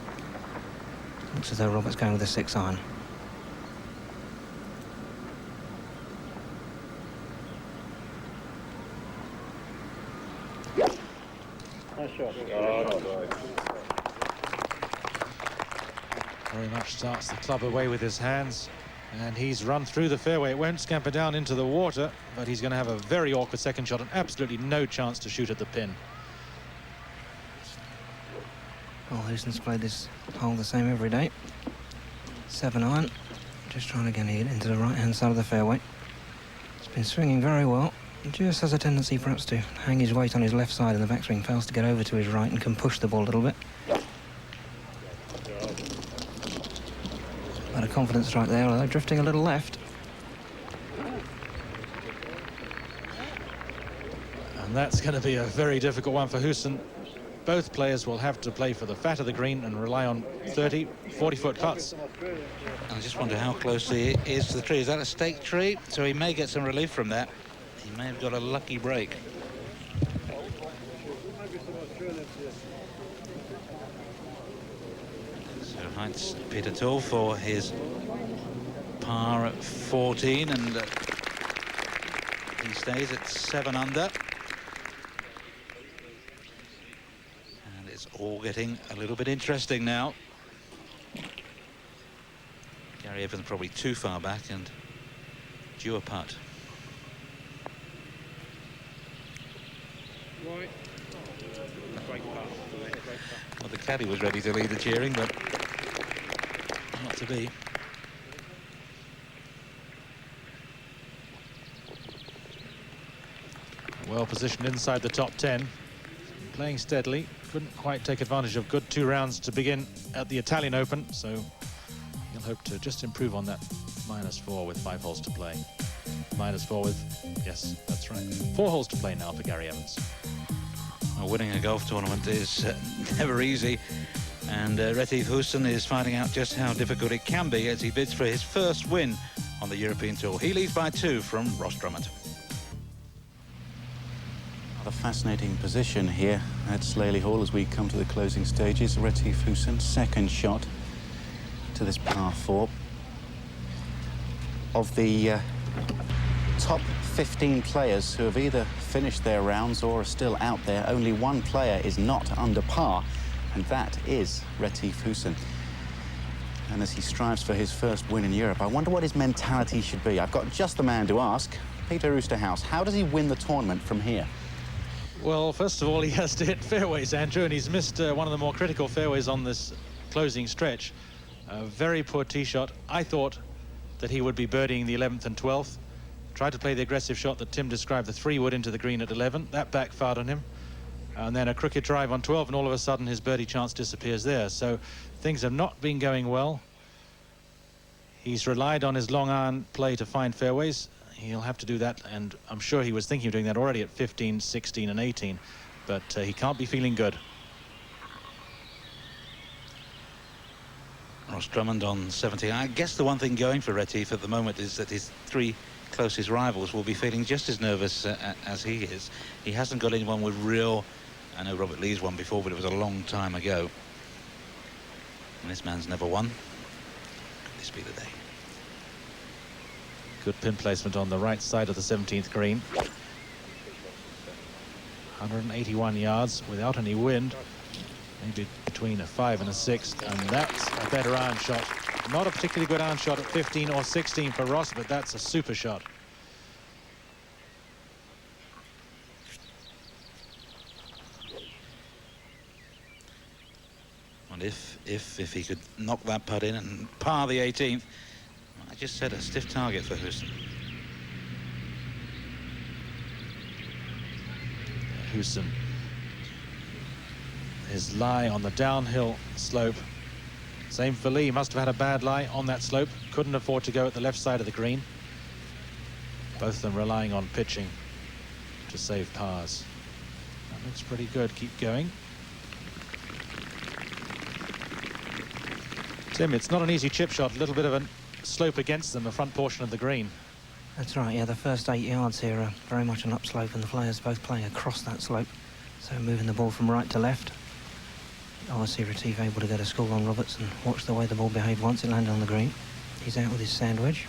Looks as though Robert's going with a 6 iron. Very much starts the club away with his hands, and he's run through the fairway. It won't scamper down into the water, but he's going to have a very awkward second shot and absolutely no chance to shoot at the pin. Well, Goosen's played this hole the same every day. 7 iron, just trying to get it into the right-hand side of the fairway. He's been swinging very well. He just has a tendency perhaps to hang his weight on his left side, and the backswing fails to get over to his right and can push the ball a little bit. But a confidence strike there, although drifting a little left. And that's going to be a very difficult one for Goosen. Both players will have to play for the fat of the green and rely on 30, 40-foot putts. I just wonder how close he is to the tree. Is that a stake tree? So he may get some relief from that. He may have got a lucky break. So Heinz Peter Toole for his par at 14, and he stays at 7 under. And it's all getting a little bit interesting now. Gary Evans probably too far back and due a putt. Well, the caddy was ready to lead the cheering, but not to be. Well positioned inside the top 10. playing steadily. Couldn't quite take advantage of good 2 rounds to begin at the Italian Open, so he'll hope to just improve on that. -4 with 5 holes to play. -4 with, yes, that's right, 4 holes to play now for Gary Evans. Well, winning a golf tournament is never easy, and Retief Goosen is finding out just how difficult it can be as he bids for his first win on the European Tour. He leads by 2 from Ross Drummond. A fascinating position here at Slaley Hall as we come to the closing stages. Retief Goosen, second shot to this par 4. Of the top 15 players who have either finished their rounds or are still out there, only one player is not under par, and that is Retief Goosen. And as he strives for his first win in Europe, I wonder what his mentality should be. I've got just the man to ask. Peter Oosterhuis, how does he win the tournament from here? Well, first of all, he has to hit fairways, Andrew, and he's missed one of the more critical fairways on this closing stretch. A very poor tee shot. I thought that he would be birdieing the 11th and 12th. Tried to play the aggressive shot that Tim described, the 3-wood into the green at 11. That backfired on him. And then a crooked drive on 12, and all of a sudden his birdie chance disappears there. So things have not been going well. He's relied on his long iron play to find fairways. He'll have to do that, and I'm sure he was thinking of doing that already at 15, 16 and 18, but he can't be feeling good. Ross Drummond on 70. I guess the one thing going for Retief at the moment is that his 3 closest rivals will be feeling just as nervous as he is. He hasn't got anyone with real... I know Robert Lee's won before, but it was a long time ago. And this man's never won. Could this be the day? Good pin placement on the right side of the 17th green. 181 yards without any wind. Maybe between a 5 and a 6, and that's a better iron shot. Not a particularly good iron shot at 15 or 16 for Ross, but that's a super shot. And if he could knock that putt in and par the 18th, I just set a stiff target for Goosen. Goosen. His lie on the downhill slope. Same for Lee. Must have had a bad lie on that slope. Couldn't afford to go at the left side of the green. Both of them relying on pitching to save pars. That looks pretty good. Keep going. Tim, it's not an easy chip shot. A little bit of a slope against them, the front portion of the green. That's right, yeah, the first 8 yards here are very much an upslope, and the players both playing across that slope, so moving the ball from right to left. Obviously Retief able to get a school on Roberts and watch the way the ball behaved once it landed on the green. He's out with his sand wedge,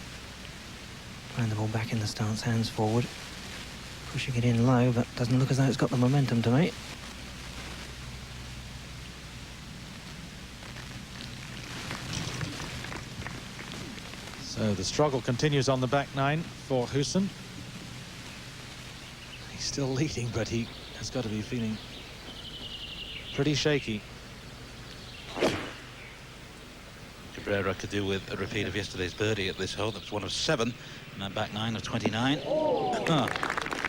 playing the ball back in the stance, hands forward, pushing it in low, but doesn't look as though it's got the momentum to me. So the struggle continues on the back 9 for Goosen. He's still leading, but he has got to be feeling pretty shaky. Cabrera could do with a repeat of yesterday's birdie at this hole. That was 1 of 7, and that back 9 of 29.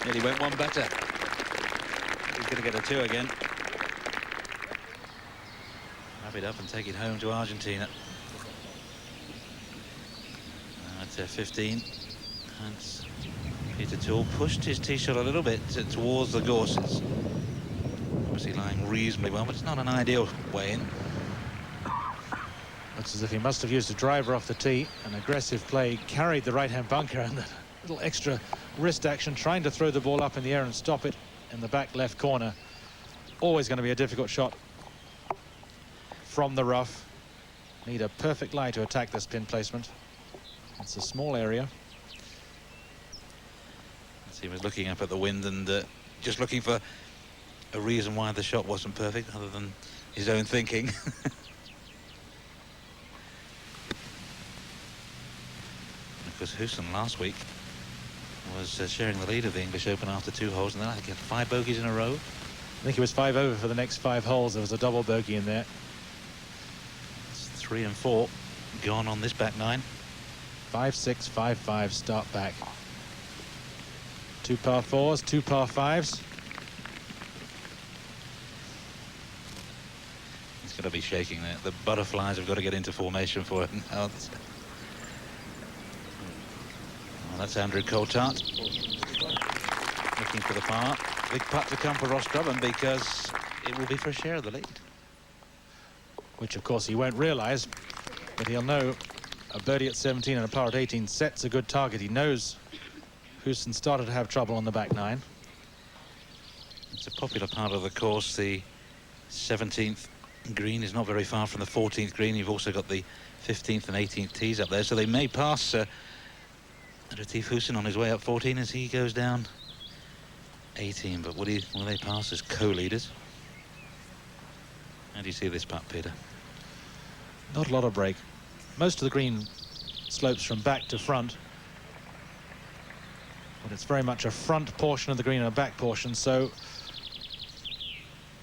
Nearly went one better. He's going to get a 2 again. Wrap it up and take it home to Argentina. At 15, and Peter Toole pushed his tee shot a little bit towards the gorses. Obviously lying reasonably well, but it's not an ideal way in. Looks as if he must have used a driver off the tee. An aggressive play carried the right-hand bunker, and a little extra wrist action trying to throw the ball up in the air and stop it in the back left corner. Always going to be a difficult shot from the rough. Need a perfect lie to attack this pin placement. It's a small area. He was looking up at the wind and just looking for a reason why the shot wasn't perfect, other than his own thinking. Because Goosen last week was sharing the lead of the English Open after 2 holes, and then I think he had 5 bogeys in a row. I think he was 5 over for the next 5 holes. There was a double bogey in there. It's 3 and 4 gone on this back 9. 5-6, 5-5 start back. 2 par 4s, 2 par 5s. He's going to be shaking there. The butterflies have got to get into formation for him now. Well, that's Andrew Coltart looking for the par. Big putt to come for Ross Drummond, because it will be for a share of the lead. Which, of course, he won't realise, but he'll know a birdie at 17 and a par at 18 sets a good target. He knows Goosen started to have trouble on the back nine. It's a popular part of the course. The 17th green is not very far from the 14th green. You've also got the 15th and 18th tees up there, so they may pass Retief Goosen on his way up 14 as he goes down 18. But will they pass as co-leaders? How do you see this putt, Peter? Not a lot of break. Most of the green slopes from back to front, but it's very much a front portion of the green and a back portion, so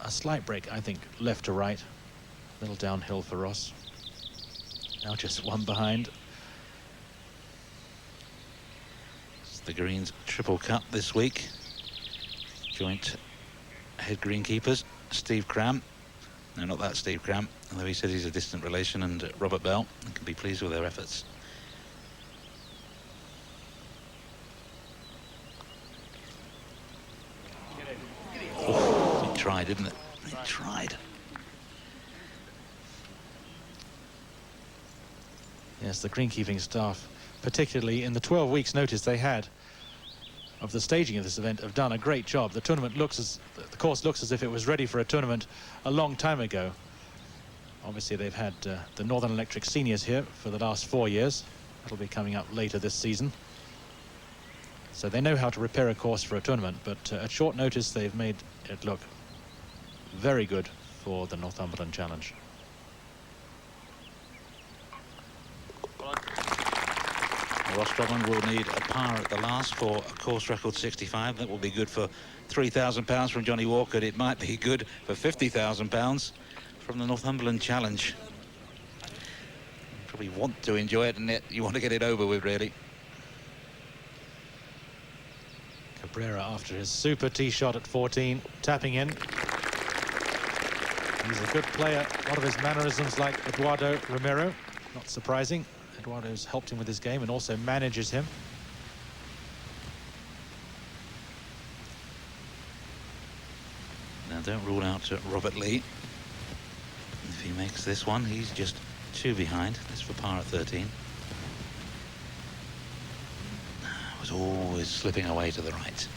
a slight break, I think, left to right. A little downhill for Ross. Now just one behind. It's the Greens Triple Cup this week. Joint head greenkeepers, Steve Cram. No, not that Steve Cram, although he says he's a distant relation, and Robert Bell, and can be pleased with their efforts. Oh, it tried, didn't it? It tried. Yes, the greenkeeping staff, particularly in the 12 weeks notice they had of the staging of this event, have done a great job. The course looks as if it was ready for a tournament a long time ago. Obviously, they've had the Northern Electric seniors here for the last 4 years. That'll be coming up later this season. So they know how to repair a course for a tournament, but at short notice, they've made it look very good for the Northumberland Challenge. Ross Drummond will need a par at the last for a course record 65. That will be good for £3,000 from Johnny Walker. It might be good for £50,000 from the Northumberland Challenge. You probably want to enjoy it, and yet you want to get it over with, really. Cabrera, after his super tee shot at 14, tapping in. He's a good player. A lot of his mannerisms like Eduardo Romero. Not surprising. Eduardo's helped him with his game and also manages him. Now, don't rule out Robert Lee. If he makes this one, he's just 2 behind. This for par at 13. Was always slipping away to the right.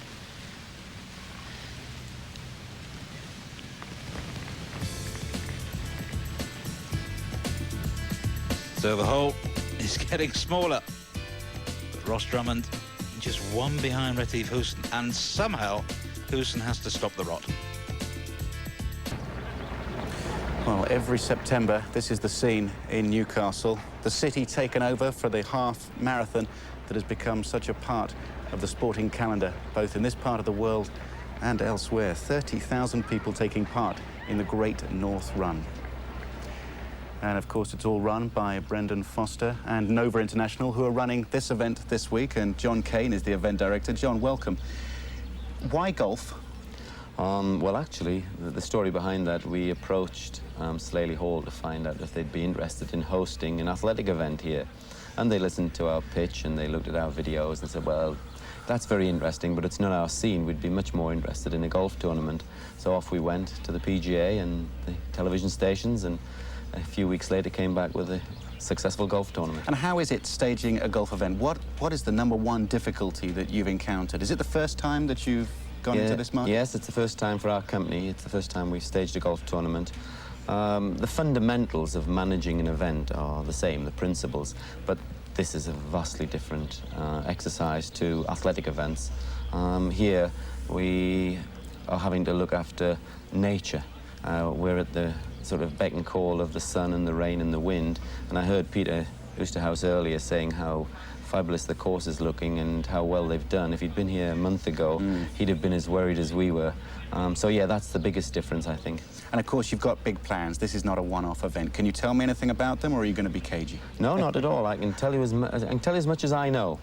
So the hole is getting smaller. But Ross Drummond just 1 behind Retief Goosen, and somehow Goosen has to stop the rot. Well, every September, this is the scene in Newcastle. The city taken over for the half marathon that has become such a part of the sporting calendar, both in this part of the world and elsewhere. 30,000 people taking part in the Great North Run. And of course, it's all run by Brendan Foster and Nova International, who are running this event this week. And John Kane is the event director. John, welcome. Why golf? Well, actually, the story behind that, we approached Slaley Hall to find out if they'd be interested in hosting an athletic event here. And they listened to our pitch and they looked at our videos and said, well, that's very interesting, but it's not our scene. We'd be much more interested in a golf tournament. So off we went to the PGA and the television stations, and a few weeks later came back with a successful golf tournament. And how is it staging a golf event? What is the #1 difficulty that you've encountered? Is it the first time that you've gone into this market? Yes, it's the first time for our company. It's the first time we've staged a golf tournament. The fundamentals of managing an event are the same, the principles, but this is a vastly different exercise to athletic events. Here we are having to look after nature. We're at the sort of beck and call of the sun and the rain and the wind, and I heard Peter Oosterhuis earlier saying how fabulous the course is looking and how well they've done. If he'd been here a month ago, he'd have been as worried as we were. So yeah, that's the biggest difference, I think. And of course, you've got big plans. This is not a one-off event. Can you tell me anything about them, or are you going to be cagey? No, not at all. I can tell you as much as I know.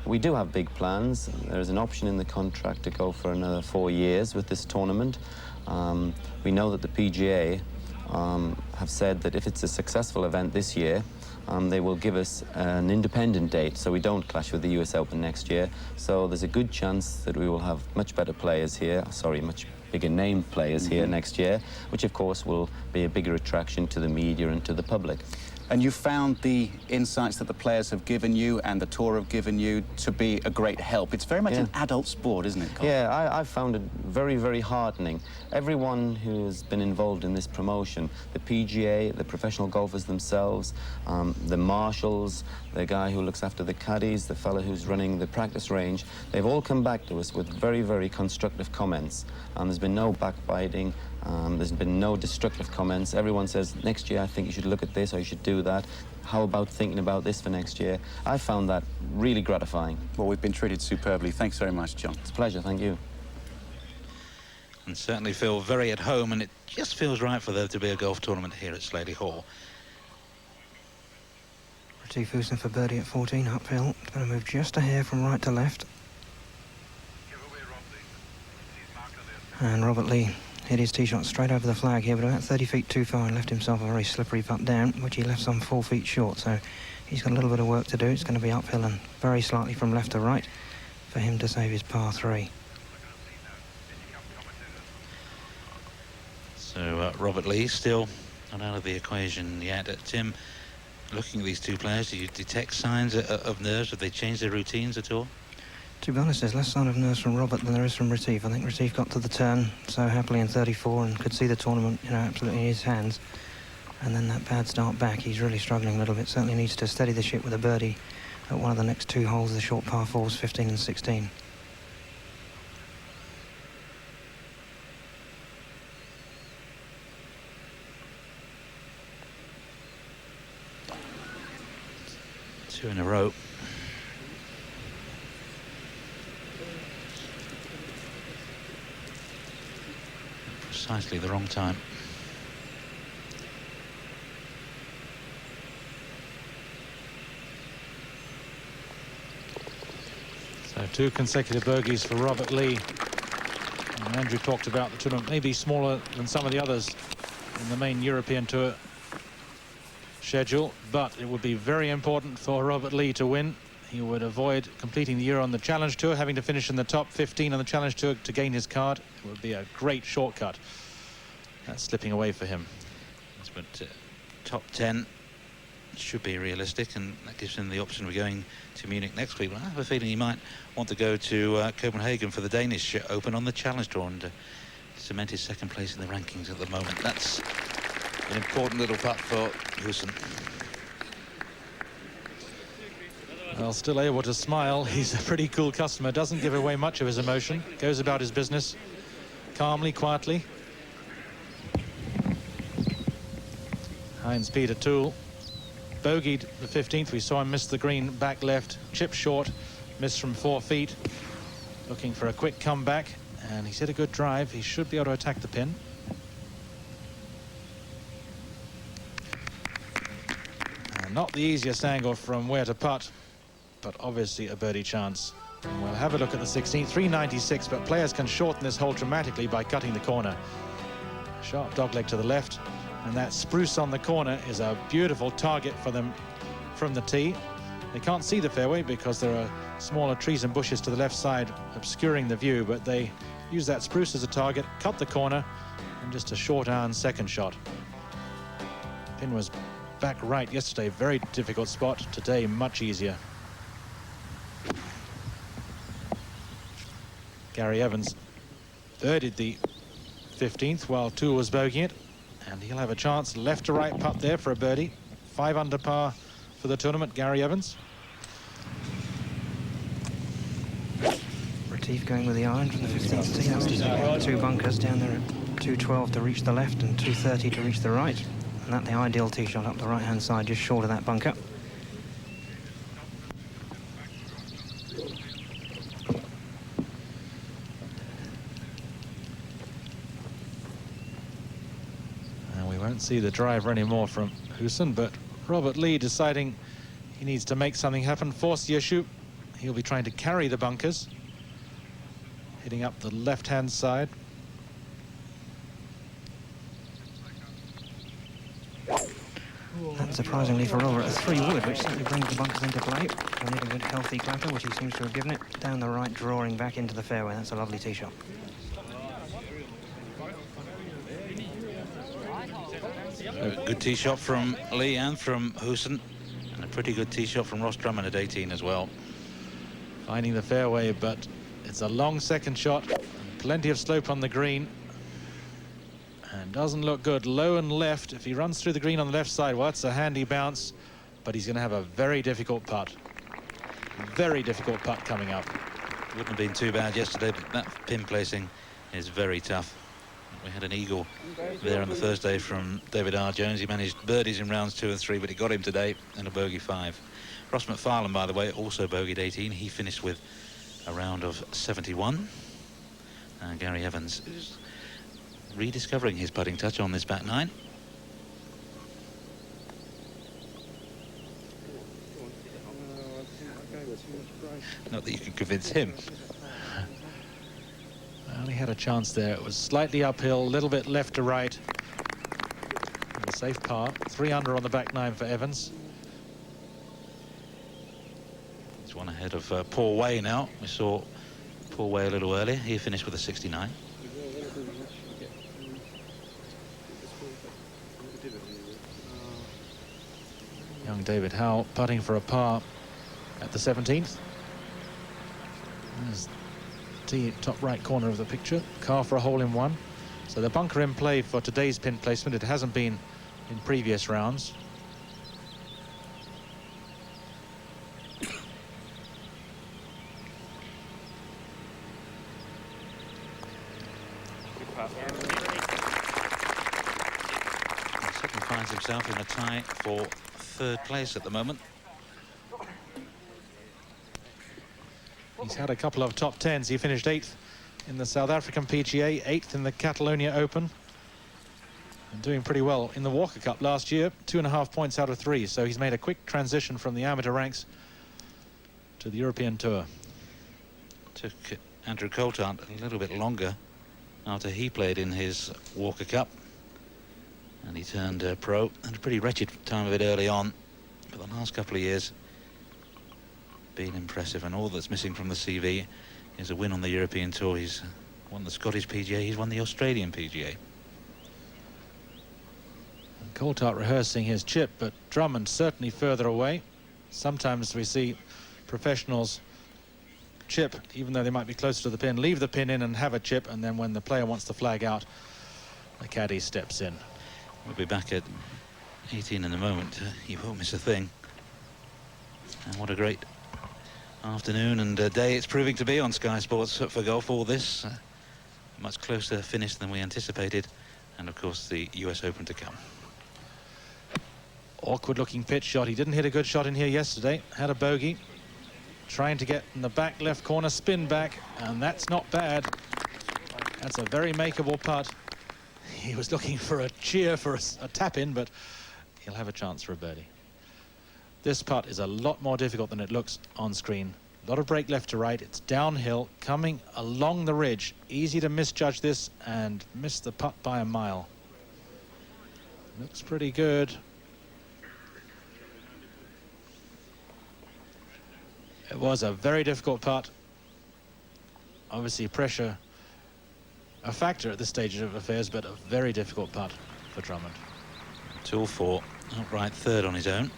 We do have big plans. There's an option in the contract to go for another 4 years with this tournament. We know that the PGA have said that if it's a successful event this year, they will give us an independent date so we don't clash with the US Open next year. So there's a good chance that we will have much better players here, much bigger name players here next year, which of course will be a bigger attraction to the media and to the public. And you found the insights that the players have given you and the tour have given you to be a great help. It's very much an adult sport, isn't it, Colin? Yeah, I've found it very, very heartening. Everyone who has been involved in this promotion, the PGA, the professional golfers themselves, the marshals, the guy who looks after the caddies, the fellow who's running the practice range, they've all come back to us with very, very constructive comments. There's been no backbiting. There's been no destructive comments. Everyone says, next year I think you should look at this or you should do that. How about thinking about this for next year? I found that really gratifying. Well, we've been treated superbly. Thanks very much, John. It's a pleasure, thank you. And certainly feel very at home, and it just feels right for there to be a golf tournament here at Slaley Hall. Retief Goosen for birdie at 14 uphill. It's going to move just a hair from right to left. And Robert Lee hit his tee shot straight over the flag here, but about 30 feet too far, and left himself a very slippery putt down, which he left some 4 feet short. So he's got a little bit of work to do. It's going to be uphill and very slightly from left to right for him to save his par 3. So Robert Lee still not out of the equation yet. Tim, looking at these two players, do you detect signs of nerves? Have they changed their routines at all? To be honest, there's less sign of nerves from Robert than there is from Retief. I think Retief got to the turn so happily in 34 and could see the tournament, absolutely in his hands. And then that bad start back, he's really struggling a little bit. Certainly needs to steady the ship with a birdie at one of the next 2 holes, the short par 4s, 15 and 16. Two in a row. Precisely the wrong time. So 2 consecutive bogeys for Robert Lee. And Andrew talked about the tournament maybe smaller than some of the others in the main European Tour schedule, but it would be very important for Robert Lee to win. He would avoid completing the year on the Challenge Tour, having to finish in the top 15 on the Challenge Tour to gain his card. It would be a great shortcut. That's slipping away for him. But top 10 should be realistic, and that gives him the option of going to Munich next week. But I have a feeling he might want to go to Copenhagen for the Danish Open on the Challenge Tour and cement his second place in the rankings at the moment. That's an important little putt for Goosen. Well, still able to smile. He's a pretty cool customer, doesn't give away much of his emotion, goes about his business calmly, quietly. Heinz-Peter Tool bogeyed the 15th. We saw him miss the green back left, chip short, missed from 4 feet. Looking for a quick comeback, and he's hit a good drive. He should be able to attack the pin. And not the easiest angle from where to putt, but obviously a birdie chance. And we'll have a look at the 16th, 396, but players can shorten this hole dramatically by cutting the corner. Sharp dogleg to the left, and that spruce on the corner is a beautiful target for them from the tee. They can't see the fairway because there are smaller trees and bushes to the left side obscuring the view, but they use that spruce as a target, cut the corner, and just a short iron second shot. Pin was back right yesterday, very difficult spot. Today, much easier. Gary Evans birdied the 15th while Toole was bogeying it, and he'll have a chance left to right putt there for a birdie. 5 under par for the tournament, Gary Evans. Retief going with the iron from the 15th tee. That's 2 bunkers down there at 212 to reach the left and 230 to reach the right. And that's the ideal tee shot up the right-hand side, just short of that bunker. See the driver anymore from Goosen, but Robert Lee deciding he needs to make something happen, force the issue. He'll be trying to carry the bunkers, hitting up the left-hand side. Surprisingly for Robert, a 3 wood, which certainly brings the bunkers into play. He'll need a good healthy clapper, which he seems to have given it. Down the right, drawing back into the fairway. That's a lovely tee shot. A good tee shot from Lee and from Goosen, and a pretty good tee shot from Ross Drummond at 18 as well. Finding the fairway, but it's a long second shot. Plenty of slope on the green. And doesn't look good. Low and left. If he runs through the green on the left side, well, that's a handy bounce. But he's going to have a very difficult putt. Very difficult putt coming up. Wouldn't have been too bad yesterday, but that pin placing is very tough. We had an eagle there on the Thursday from David R. Jones. He managed birdies in rounds 2 and 3, but he got him today and a bogey 5. Ross McFarlane, by the way, also bogeyed 18. He finished with a round of 71. And Gary Evans is rediscovering his putting touch on this back 9. Not that you can convince him. Well, he had a chance there. It was slightly uphill, a little bit left to right. And a safe par. 3 under on the back 9 for Evans. He's one ahead of Paul Way now. We saw Paul Way a little earlier. He finished with a 69. Young David Howell putting for a par at the 17th. There's the top right corner of the picture. Car for a hole in 1. So the bunker in play for today's pin placement. It hasn't been in previous rounds. Sutton finds himself in a tie for 3rd place at the moment. He's had a couple of top 10s. He finished 8th in the South African PGA, 8th in the Catalonia Open, and doing pretty well in the Walker Cup last year, 2.5 points out of 3. So he's made a quick transition from the amateur ranks to the European Tour. Took Andrew Coltart a little bit longer after he played in his Walker Cup, and he turned pro. Had a pretty wretched time of it early on, but the last couple of years been impressive, and all that's missing from the CV is a win on the European Tour. He's won the Scottish PGA, he's won the Australian PGA. And Coltart rehearsing his chip, but Drummond certainly further away. Sometimes we see professionals chip, even though they might be closer to the pin, leave the pin in and have a chip, and then when the player wants to flag out, the caddy steps in. We'll be back at 18 in a moment. You won't miss a thing. And what a great afternoon and day it's proving to be on Sky Sports for golf. All this much closer finish than we anticipated, and of course the US Open to come. Awkward looking pitch shot. He didn't hit a good shot in here yesterday. Had a bogey. Trying to get in the back left corner, spin back, and that's not bad. That's a very makeable putt. He was looking for a cheer for a tap in, but he'll have a chance for a birdie. This putt is a lot more difficult than it looks on screen. A lot of break left to right. It's downhill, coming along the ridge. Easy to misjudge this and miss the putt by a mile. Looks pretty good. It was a very difficult putt. Obviously pressure a factor at this stage of affairs, but a very difficult putt for Drummond. 2-4, upright 3rd on his own.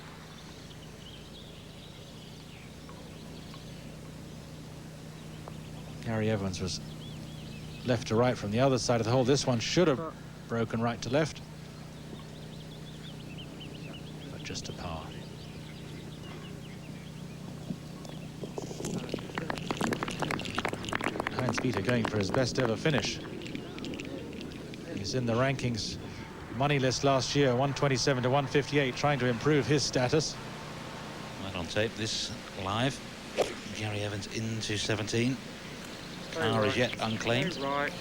Gary Evans was left to right from the other side of the hole. This one should have broken right to left, but just a par. Heinz Peter going for his best ever finish. He's in the rankings money list last year, 127 to 158, trying to improve his status. Right on tape, this live. Gary Evans into 17. Power is yet unclaimed. Right.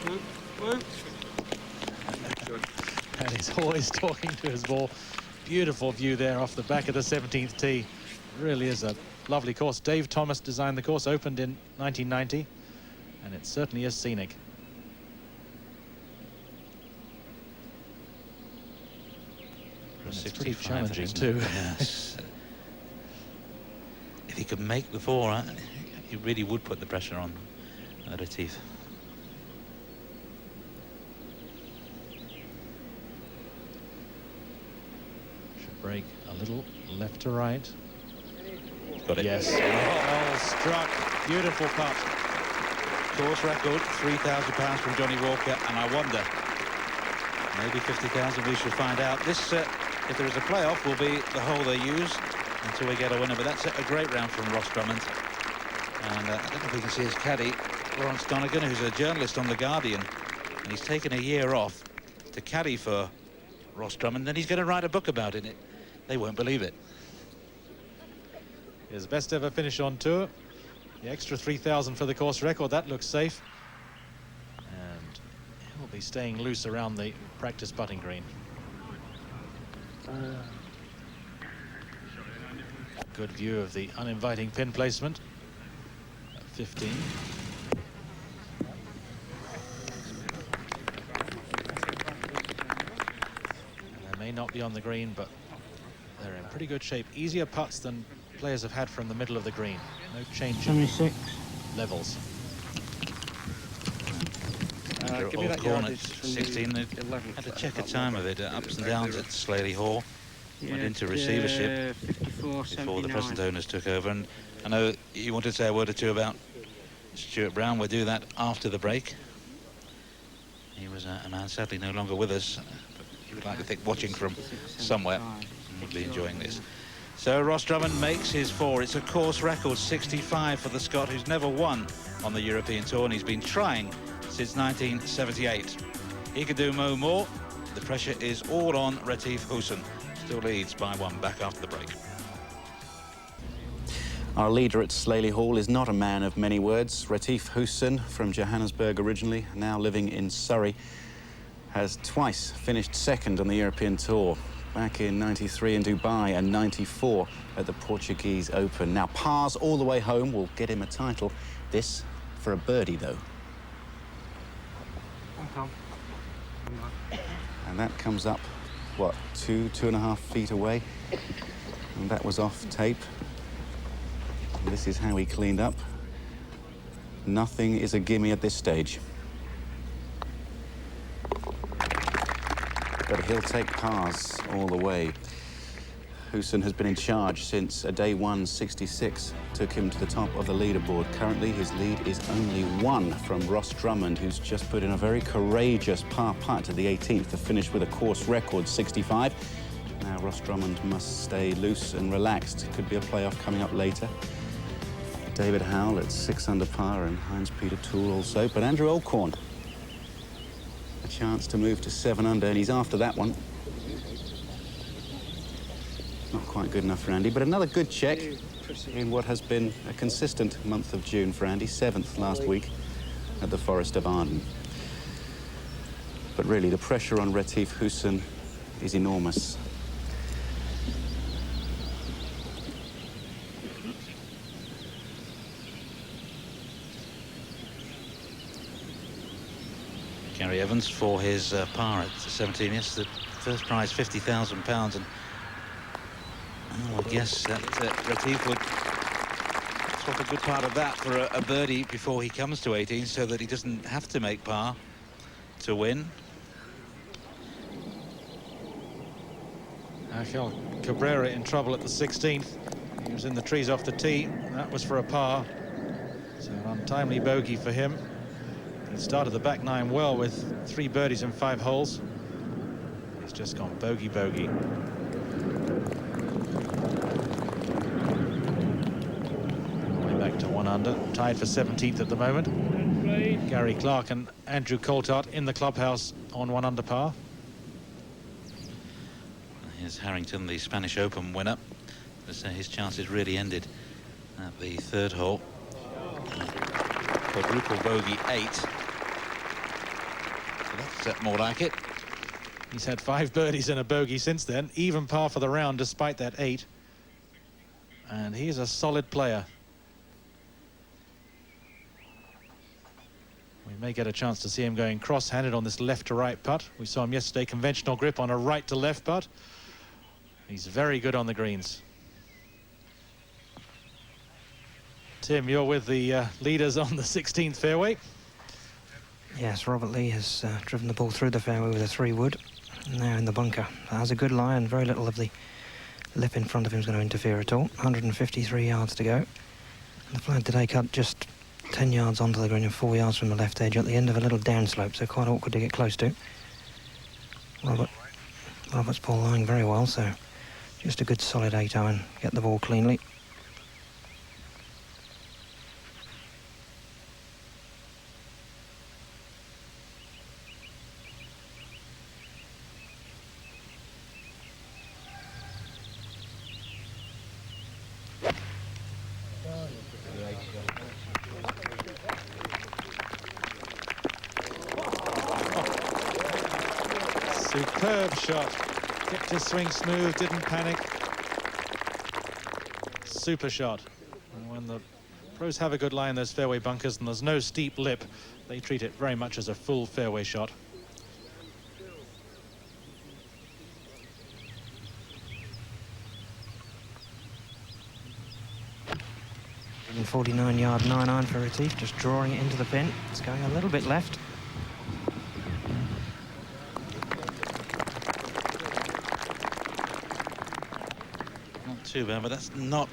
Whoop, whoop. And he's always talking to his ball. Beautiful view there off the back of the 17th tee. Really is a lovely course. Dave Thomas designed the course, opened in 1990, and it certainly is scenic. It's pretty 65, challenging isn't too. it? Yes. If he could make the four, he really would put the pressure on Retief. Should break a little left to right. Got it. Yes. Well struck. Beautiful putt. Course record, £3,000 from Johnny Walker, and I wonder, maybe 50,000. We shall find out. This, if there is a playoff, will be the hole they use until we get a winner. But that's a great round from Ross Drummond. And I don't know if we can see his caddy, Lawrence Donegan, who's a journalist on The Guardian, and he's taken a year off to caddy for Ross Drummond. Then he's going to write a book about it. They won't believe it. His best ever finish on tour. The extra 3,000 for the course record, that looks safe. And he'll be staying loose around the practice putting green. Good view of the uninviting pin placement. At 15. And they may not be on the green, but they're in pretty good shape. Easier putts than players have had from the middle of the green. No change in 76. levels. Give me that corner, 16. They had a checker time of it, ups and downs at Slaley Hall. Went into receivership 54, before the present owners took over. And I know you wanted to say a word or two about Stuart Brown. We'll do that after the break. He was a man sadly no longer with us, but he would like to think watching from somewhere and would be enjoying this. So Ross Drummond makes his four. It's a course record 65 for the Scot, who's never won on the European Tour, and he's been trying since 1978. He could do no more. The pressure is all on Retief Goosen. Still leads by one. Back after the break. Our leader at Slaley Hall is not a man of many words. Retief Goosen, from Johannesburg originally, now living in Surrey, has twice finished second on the European Tour. Back in 93 in Dubai and 94 at the Portuguese Open. Now, pars all the way home will get him a title. This for a birdie, though. And that comes up, what, 2.5 feet away? And that was off tape. And this is how he cleaned up. Nothing is a gimme at this stage. But he'll take pars all the way. Goosen has been in charge since a day one 66 took him to the top of the leaderboard. Currently, his lead is only one from Ross Drummond, who's just put in a very courageous par putt at the 18th to finish with a course record 65. Now, Ross Drummond must stay loose and relaxed. Could be a playoff coming up later. David Howell at 6 under par and Heinz-Peter Tool also. But Andrew Alcorn, a chance to move to 7 under, and he's after that one. Not quite good enough for Andy, but another good check in what has been a consistent month of June for Andy. 7th last week at the Forest of Arden. But really, the pressure on Retief Goosen is enormous. Gary Evans for his par at 17. Yes, the first prize £50,000, and I guess that Retief would swap a good part of that for a birdie before he comes to 18, so that he doesn't have to make par to win. Angel Cabrera in trouble at the 16th. He was in the trees off the tee. That was for a par. So an untimely bogey for him. He started the back nine well with 3 birdies in 5 holes. He's just gone bogey, bogey. Way back to 1 under, tied for 17th at the moment. Gary Clark and Andrew Coltart in the clubhouse on 1 under par. Here's Harrington, the Spanish Open winner. So his chances really ended at the 3rd hole. Quadruple bogey 8. So that's more like it. He's had 5 birdies and a bogey since then. Even par for the round despite that 8. And he's a solid player. We may get a chance to see him going cross-handed on this left to right putt. We saw him yesterday, conventional grip on a right to left putt. He's very good on the greens. Tim, you're with the leaders on the 16th fairway. Yes, Robert Lee has driven the ball through the fairway with a 3-wood. Now in the bunker. Has a good lie, and very little of the lip in front of him is going to interfere at all. 153 yards to go. And the flag today cut just 10 yards onto the green and 4 yards from the left edge at the end of a little downslope, so quite awkward to get close to. Robert's ball lying very well, so just a good solid 8-iron, get the ball cleanly. Superb shot. Kept his swing smooth, didn't panic. Super shot. And when the pros have a good lie in those fairway bunkers and there's no steep lip, they treat it very much as a full fairway shot. And 49-yard 9-iron for Retief, just drawing it into the pin. It's going a little bit left. Too bad, but that's not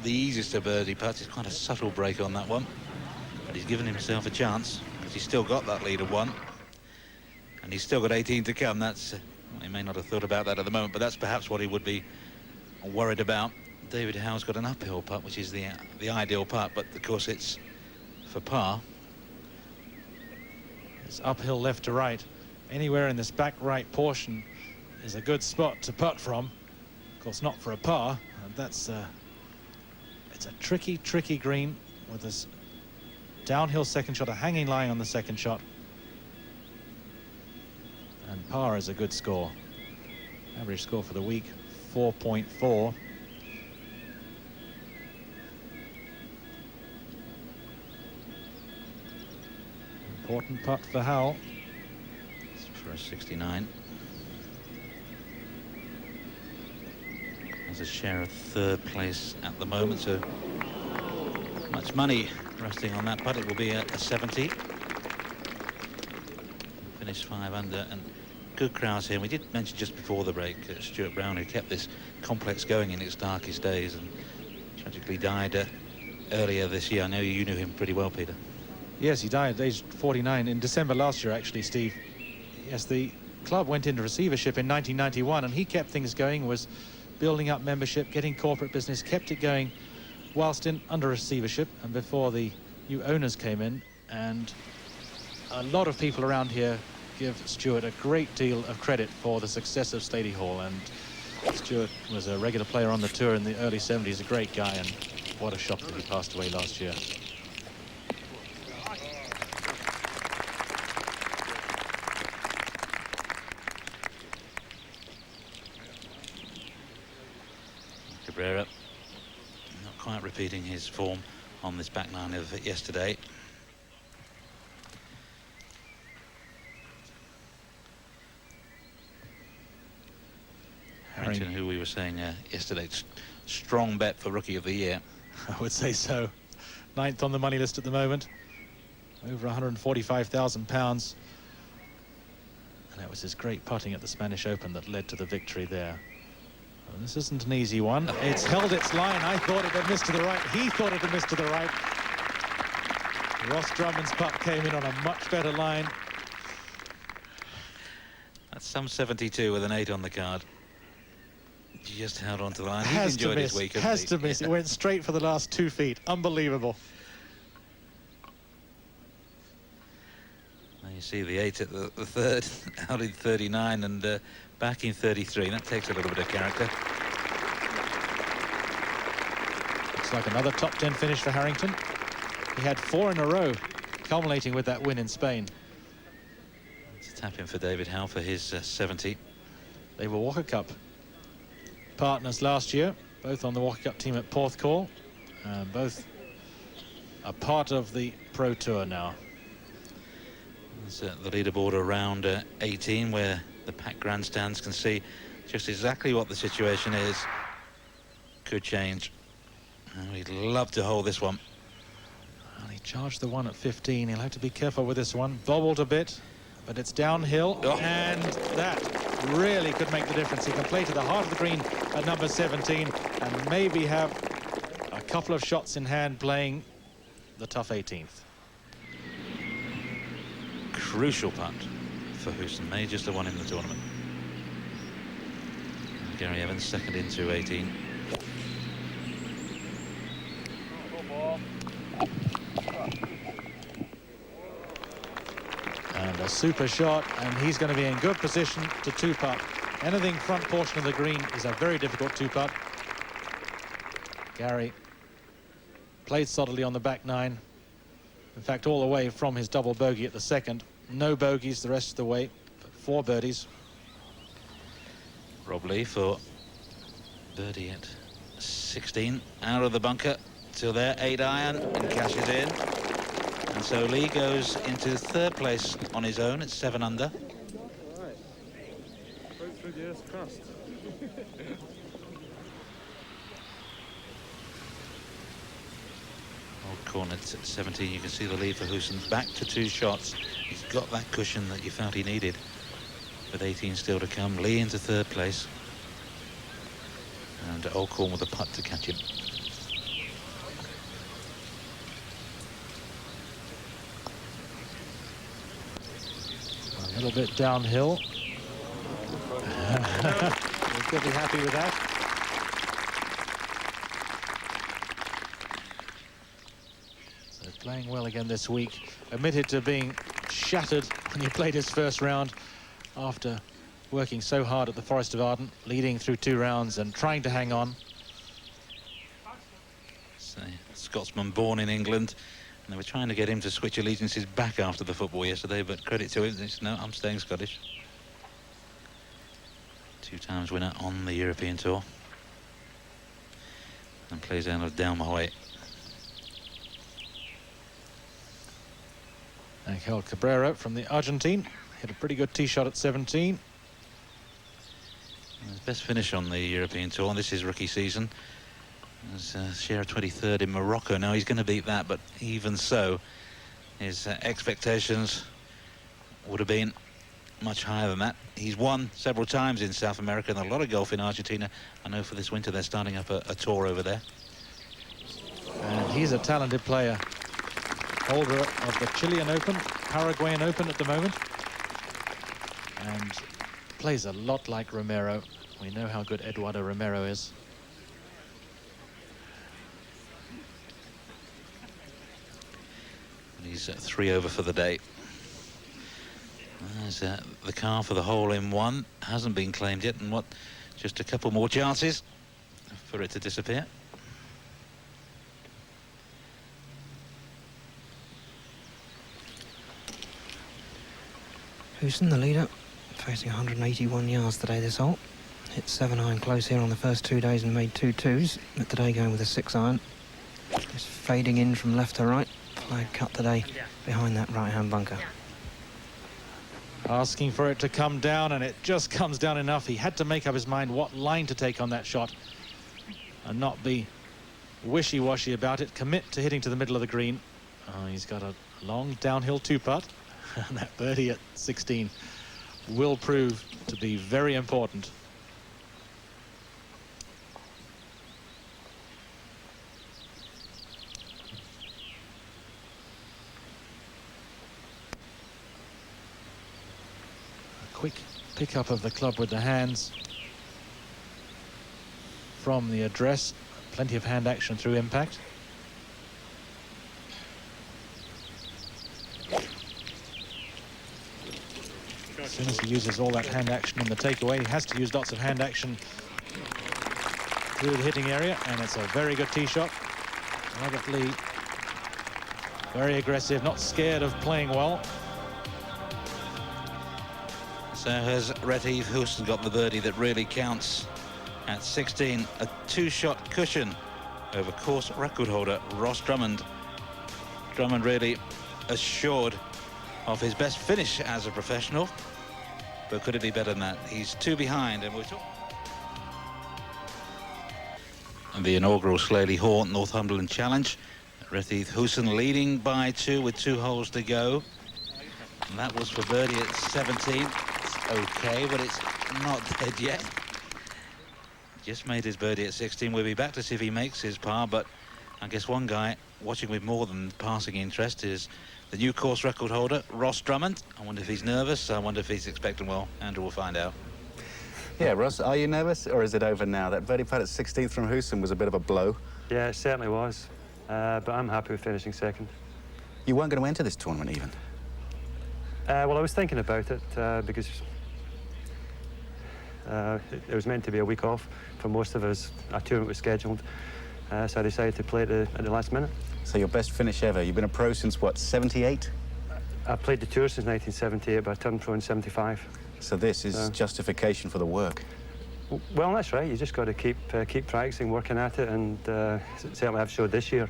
the easiest of birdie putts. It's quite a subtle break on that one, but he's given himself a chance because he's still got that lead of 1 and he's still got 18 to come. That's he may not have thought about that at the moment, but that's perhaps what he would be worried about. David Howell's got an uphill putt, which is the ideal putt, but of course it's for par. It's uphill left to right. Anywhere in this back right portion is a good spot to putt from. Of course, not for a par. And that's it's a tricky green with this downhill second shot, a hanging line on the second shot. And par is a good score. Average score for the week, 4.4. Important putt for Howell. It's for a 69. Has a share of 3rd place at the moment, so much money resting on that putt. It will be a 70. Finished 5 under, and good crowds here. We did mention just before the break Stuart Brown, who kept this complex going in its darkest days and tragically died earlier this year. I know you knew him pretty well, Peter. Yes, he died at age 49 in December last year, actually, Steve. Yes, the club went into receivership in 1991, and he kept things going, was building up membership, getting corporate business, kept it going whilst under receivership and before the new owners came in. And a lot of people around here give Stuart a great deal of credit for the success of Slaley Hall. And Stuart was a regular player on the tour in the early 70s, a great guy, and what a shock that he passed away last year. Cabrera not quite repeating his form on this back nine of yesterday. Harrington, who we were saying yesterday, strong bet for Rookie of the Year. I would say so. 9th on the money list at the moment. Over £145,000. And it was his great putting at the Spanish Open that led to the victory there. Well, this isn't an easy one. It's held its line. I thought it had missed to the right. He thought it had missed to the right. Ross Drummond's putt came in on a much better line. That's some 72 with an 8 on the card. He just held on to the line. He's enjoyed his week. Has to miss. It went straight for the last 2 feet. Unbelievable. Now you see the 8 at the third, out in 39 and back in 33. That takes a little bit of character. Looks like another top 10 finish for Harrington. He had 4 in a row, culminating with that win in Spain. It's a tap in for David Howell for his 70. They were Walker Cup partners last year, both on the Walker Cup team at Porthcawl, both a part of the Pro Tour now. There's the leaderboard around 18, where the packed grandstands can see just exactly what the situation is. Could change. And we'd love to hold this one. Well, he charged the one at 15. He'll have to be careful with this one. Bobbled a bit, but it's downhill, and that really could make the difference. He can play to the heart of the green at number 17 and maybe have a couple of shots in hand playing the tough 18th. Crucial putt for Goosen, just the one in the tournament. And Gary Evans second into 18. And a super shot, and he's going to be in good position to two-putt. Anything front portion of the green is a very difficult two-putt. Gary played solidly on the back nine. In fact, all the way from his double bogey at the second. No bogeys the rest of the way, but 4 birdies. Rob Lee for birdie at 16. Out of the bunker till there, 8 iron, and cashes in. And so Lee goes into 3rd place on his own at 7 under. All right. Broke through the Earth's crust. Old corner at 17. You can see the lead for Goosen. Back to 2 shots. He's got that cushion that you felt he needed. With 18 still to come. Lee into 3rd place. And Oldcorn with a putt to catch him. A little bit downhill. We'll be happy with that. So playing well again this week. Admitted to being shattered when he played his first round after working so hard at the Forest of Arden, leading through 2 rounds and trying to hang on. So, Scotsman born in England. And they were trying to get him to switch allegiances back after the football yesterday, but credit to him, he said, no, I'm staying Scottish. 2 times winner on the European Tour. And plays out of Dalmahoy. Angel Cabrera from the Argentine hit a pretty good tee shot at 17. His best finish on the European Tour, and this is rookie season. His share of 23rd in Morocco. Now he's going to beat that, but even so, his expectations would have been much higher than that. He's won several times in South America and a lot of golf in Argentina. I know for this winter they're starting up a tour over there. And he's a talented player. Holder of the Chilean Open, Paraguayan Open at the moment. And plays a lot like Romero. We know how good Eduardo Romero is. He's 3 over for the day. There's the car for the hole-in-one. Hasn't been claimed yet, and what? Just a couple more chances for it to disappear. Goosen, the leader, facing 181 yards today this hole. Hit 7 iron close here on the first 2 days and made 2 twos. But today going with a 6 iron. Just fading in from left to right. Flag cut today behind that right-hand bunker. Asking for it to come down, and it just comes down enough. He had to make up his mind what line to take on that shot and not be wishy-washy about it. Commit to hitting to the middle of the green. Oh, he's got a long downhill 2-putt, and that birdie at 16 will prove to be very important. Quick pickup of the club with the hands from the address. Plenty of hand action through impact. As soon as he uses all that hand action in the takeaway, he has to use lots of hand action through the hitting area, and it's a very good tee shot. Robert Lee, very aggressive, not scared of playing well. So has Retief Goosen got the birdie that really counts at 16. A 2-shot cushion over course record holder Ross Drummond. Drummond really assured of his best finish as a professional. But could it be better than that? He's 2 behind, and we're talking. the inaugural Slaley Hall Northumberland Challenge. Retief Goosen leading by 2 with 2 holes to go. And that was for birdie at 17. It's okay, but it's not dead yet. Just made his birdie at 16. We'll be back to see if he makes his par, but I guess one guy watching with more than passing interest is the new course record holder, Ross Drummond. I wonder if he's nervous. I wonder if he's expecting well. Andrew will find out. Yeah, Ross, are you nervous, or is it over now? That birdie putt at 16th from Goosen was a bit of a blow. Yeah, it certainly was. But I'm happy with finishing second. You weren't going to enter this tournament even? Well, I was thinking about it because it was meant to be a week off for most of us. Our tournament was scheduled, so I decided to play it at the last minute. So your best finish ever. You've been a pro since, what, 78? I've played the tour since 1978, but I turned pro in 75. So this is justification for the work. Well, that's right. You just got to keep practicing, working at it, and certainly I've showed this year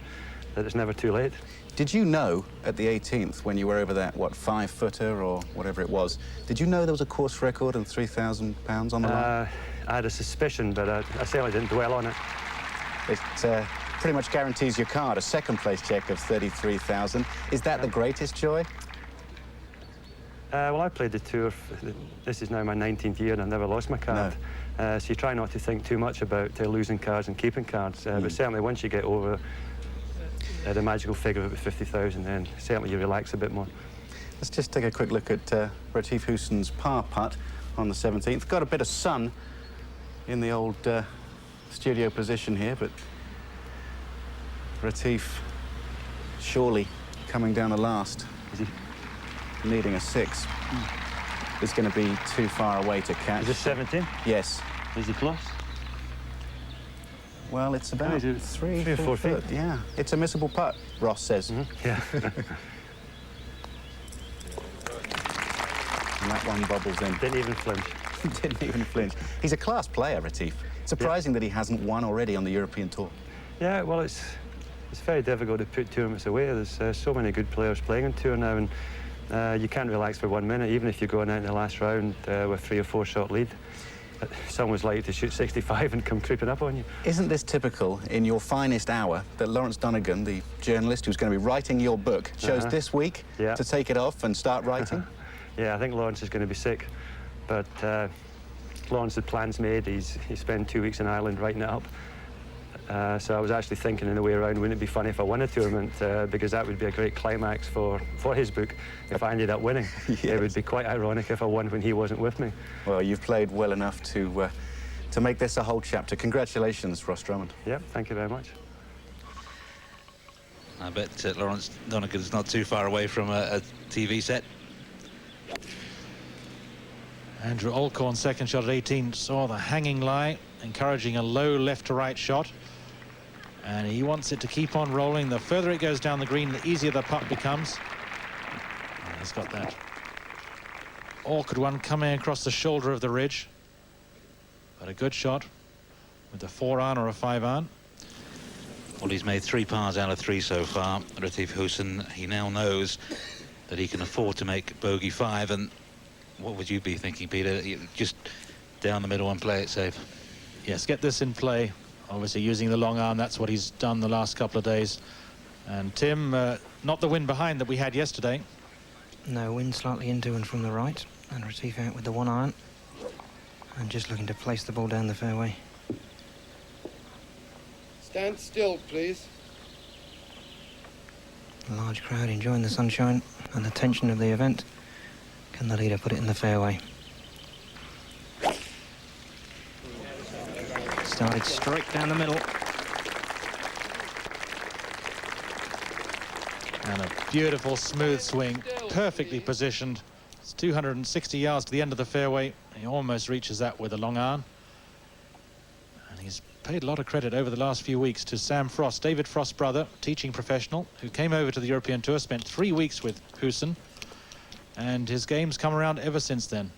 that it's never too late. Did you know at the 18th, when you were over that, what, 5-footer or whatever it was, did you know there was a course record and £3,000 on the line? I had a suspicion, but I certainly didn't dwell on it. It pretty much guarantees your card a second-place check of $33,000. Is that the greatest joy? Well, I played the tour. This is now my 19th year, and I've never lost my card. No. So you try not to think too much about losing cards and keeping cards. But certainly once you get over the magical figure of 50,000, then certainly you relax a bit more. Let's just take a quick look at Retief Goosen's par putt on the 17th. Got a bit of sun in the old studio position here, but Retief surely coming down the last. Is he? Needing a 6. It's going to be too far away to catch. Is this 17? Yes. Is he close? Well, it's about 3 or 4 feet. Yeah, it's a missable putt, Ross says. Yeah. And that one bubbles in. Didn't even flinch. Didn't even flinch. He's a class player, Retief. Surprising that he hasn't won already on the European Tour. Yeah, well, it's very difficult to put tournaments away. There's so many good players playing on tour now, and you can't relax for 1 minute, even if you're going out in the last round with 3 or 4 shot lead. Someone's likely to shoot 65 and come creeping up on you. Isn't this typical in your finest hour that Lawrence Donegan, the journalist who's going to be writing your book, chose this week to take it off and start writing? Yeah, I think Lawrence is going to be sick, but Lawrence had plans made. He's spent 2 weeks in Ireland writing it up. So I was actually thinking in the way around, wouldn't it be funny if I won a tournament? Because that would be a great climax for his book. If I ended up winning, it would be quite ironic if I won when he wasn't with me. Well, you've played well enough to make this a whole chapter. Congratulations, Ross Drummond. Yeah, thank you very much. I bet Lawrence Donegan's not too far away from a TV set. Andrew Alcorn, second shot at 18, saw the hanging lie, encouraging a low left to right shot. And he wants it to keep on rolling. The further it goes down the green, the easier the putt becomes. And he's got that awkward one coming across the shoulder of the ridge. But a good shot with a 4-iron or a 5-iron. Well, he's made 3 pars out of 3 so far. Retief Goosen, he now knows that he can afford to make bogey 5. And what would you be thinking, Peter? Just down the middle and play it safe. Yes, get this in play. Obviously using the long arm, that's what he's done the last couple of days. And Tim, not the wind behind that we had yesterday. No, wind slightly into and from the right. And Retief out with the 1-iron. And just looking to place the ball down the fairway. Stand still, please. A large crowd enjoying the sunshine and the tension of the event. Can the leader put it in the fairway? Started straight down the middle. And a beautiful smooth swing, perfectly positioned. It's 260 yards to the end of the fairway. He almost reaches that with a long iron. And he's paid a lot of credit over the last few weeks to Sam Frost, David Frost's brother, teaching professional, who came over to the European Tour, spent 3 weeks with Goosen, and his game's come around ever since then.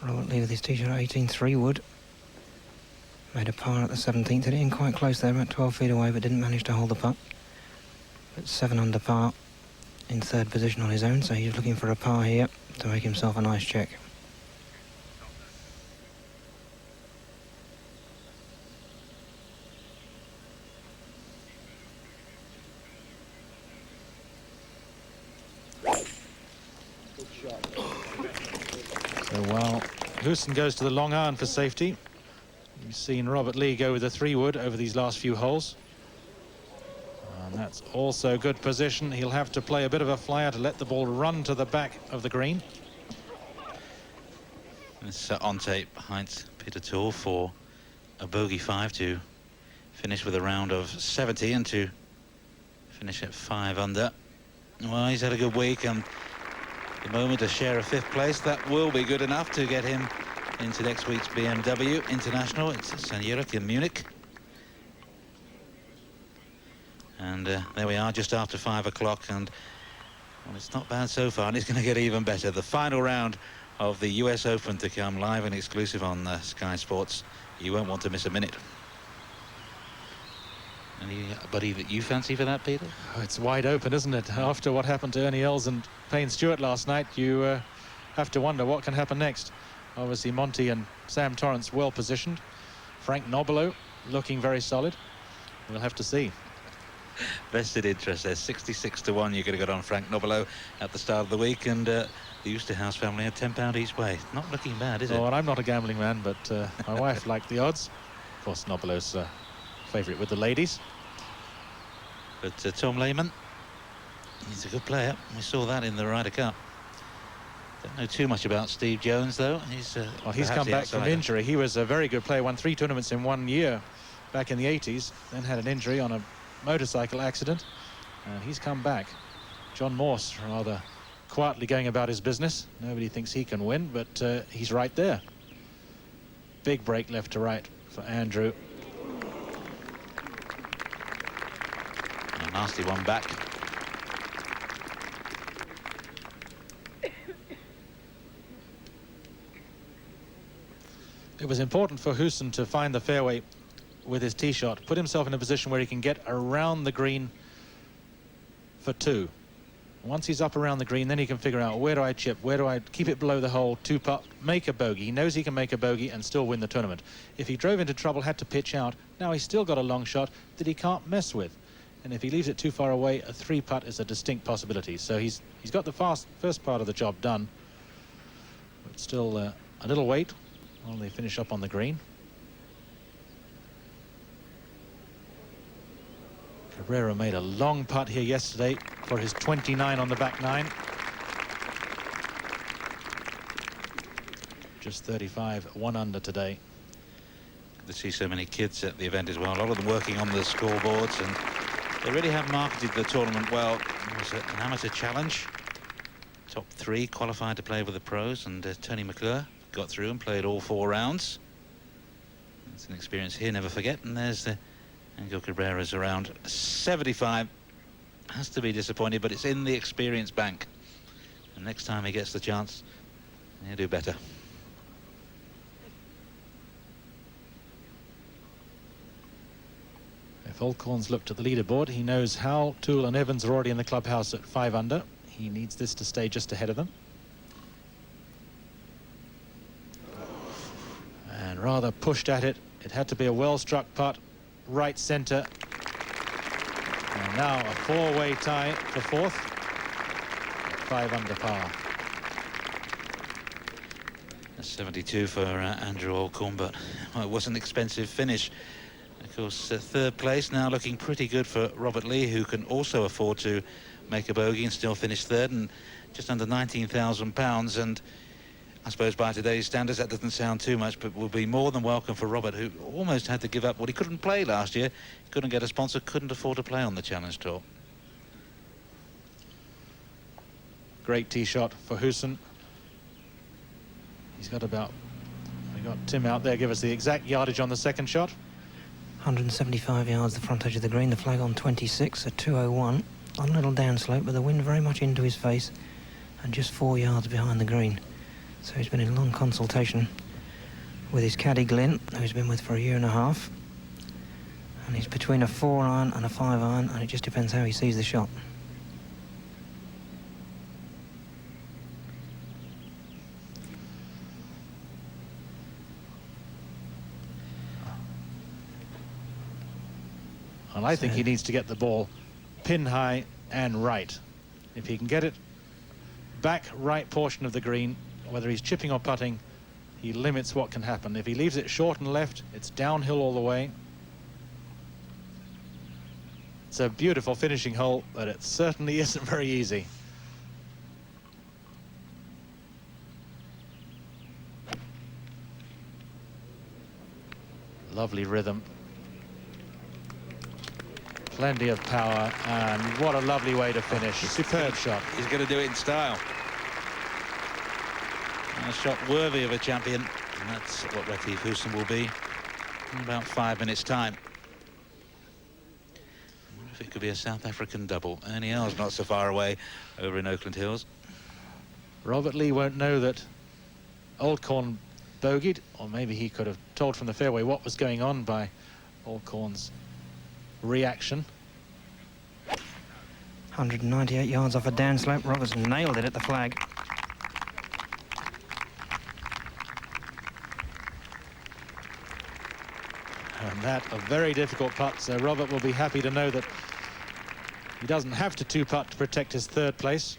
Robert Lee with his tee-shot at 18-3 wood. Made a par at the 17th, hit it in quite close there, about 12 feet away, but didn't manage to hold the putt. But 7 under par in 3rd position on his own, so he's looking for a par here to make himself a nice check. So while Goosen goes to the long iron for safety, you've seen Robert Lee go with a 3-wood over these last few holes. And that's also good position. He'll have to play a bit of a flyer to let the ball run to the back of the green. It's on tape behind Peter Tour for a bogey 5 to finish with a round of 70 and to finish at 5 under. Well, he's had a good week, and the moment to share a 5th place, that will be good enough to get him into next week's BMW International. It's St. Ulrich in Munich. And there we are, just after 5 o'clock, and well, it's not bad so far, and it's going to get even better. The final round of the US Open to come live and exclusive on Sky Sports. You won't want to miss a minute. Anybody that you fancy for that, Peter? Oh, it's wide open, isn't it? After what happened to Ernie Els and Payne Stewart last night, you have to wonder what can happen next. Obviously, Monty and Sam Torrance well positioned. Frank Nobilo looking very solid. We'll have to see. Vested interest there, 66 to 1. You're going to get on Frank Nobilo at the start of the week, and the Eustace family had £10 each way. Not looking bad, is it? Oh, and I'm not a gambling man, but my wife liked the odds. Of course, Nobilo's favourite with the ladies. But Tom Lehman, he's a good player. We saw that in the Ryder Cup. Don't know too much about Steve Jones, though. He's come back from injury. He was a very good player, won 3 tournaments in 1 year back in the 80s, then had an injury on a motorcycle accident, and he's come back. John Morse rather quietly going about his business. Nobody thinks he can win, but he's right there. Big break left to right for Andrew. A nasty one back. It was important for Goosen to find the fairway with his tee shot, put himself in a position where he can get around the green for 2. Once he's up around the green, then he can figure out, where do I chip, where do I keep it below the hole, 2-putt, make a bogey. He knows he can make a bogey and still win the tournament. If he drove into trouble, had to pitch out, now he's still got a long shot that he can't mess with. And if he leaves it too far away, a 3-putt is a distinct possibility. So he's got the first part of the job done, but still a little wait while they finish up on the green. Cabrera made a long putt here yesterday for his 29 on the back 9. Just 35, 1 under today. Good to see so many kids at the event as well. A lot of them working on the scoreboards, and they really have marketed the tournament well. It was an amateur challenge. Top 3 qualified to play with the pros, and Tony McClure got through and played all 4 rounds. It's an experience here, never forget. And there's the Angel Cabrera's around 75. Has to be disappointed, but it's in the experience bank. And next time he gets the chance, he'll do better. If Alcorn's looked at the leaderboard, he knows Howell, Toole and Evans are already in the clubhouse at 5 under. He needs this to stay just ahead of them. And rather pushed at it. It had to be a well-struck putt, right centre. And now a 4-way tie for 4th. 5 under par. A 72 for Andrew Alcorn, but well, it was an expensive finish. Of course, 3rd place now looking pretty good for Robert Lee, who can also afford to make a bogey and still finish 3rd, and just under £19,000. And I suppose by today's standards that doesn't sound too much, but will be more than welcome for Robert, who almost had to give up. Well, he couldn't play last year, he couldn't get a sponsor, couldn't afford to play on the Challenge Tour. Great tee shot for Goosen. He's got about, we got Tim out there, give us the exact yardage on the second shot. 175 yards the front edge of the green, the flag on 26 at 201. On a little downslope, but the wind very much into his face, and just 4 yards behind the green. So he's been in long consultation with his caddy Glyn, who he's been with for a year and a half. And he's between a 4-iron and a 5-iron, and it just depends how he sees the shot. And I think he needs to get the ball pin high and right. If he can get it back right portion of the green, whether he's chipping or putting, he limits what can happen. If he leaves it short and left, it's downhill all the way. It's a beautiful finishing hole, but it certainly isn't very easy. Lovely rhythm. Plenty of power, and what a lovely way to finish. Superb shot. He's going to do it in style. A shot worthy of a champion, and that's what Retief Goosen will be in about 5 minutes' time. I wonder if it could be a South African double. Ernie Earl's not so far away over in Oakland Hills. Robert Lee won't know that Old Corn bogeyed, or maybe he could have told from the fairway what was going on by Old Corn's reaction. 198 yards off a down slope. Roberts nailed it at the flag. And that a very difficult putt, so Robert will be happy to know that he doesn't have to two-putt to protect his third place.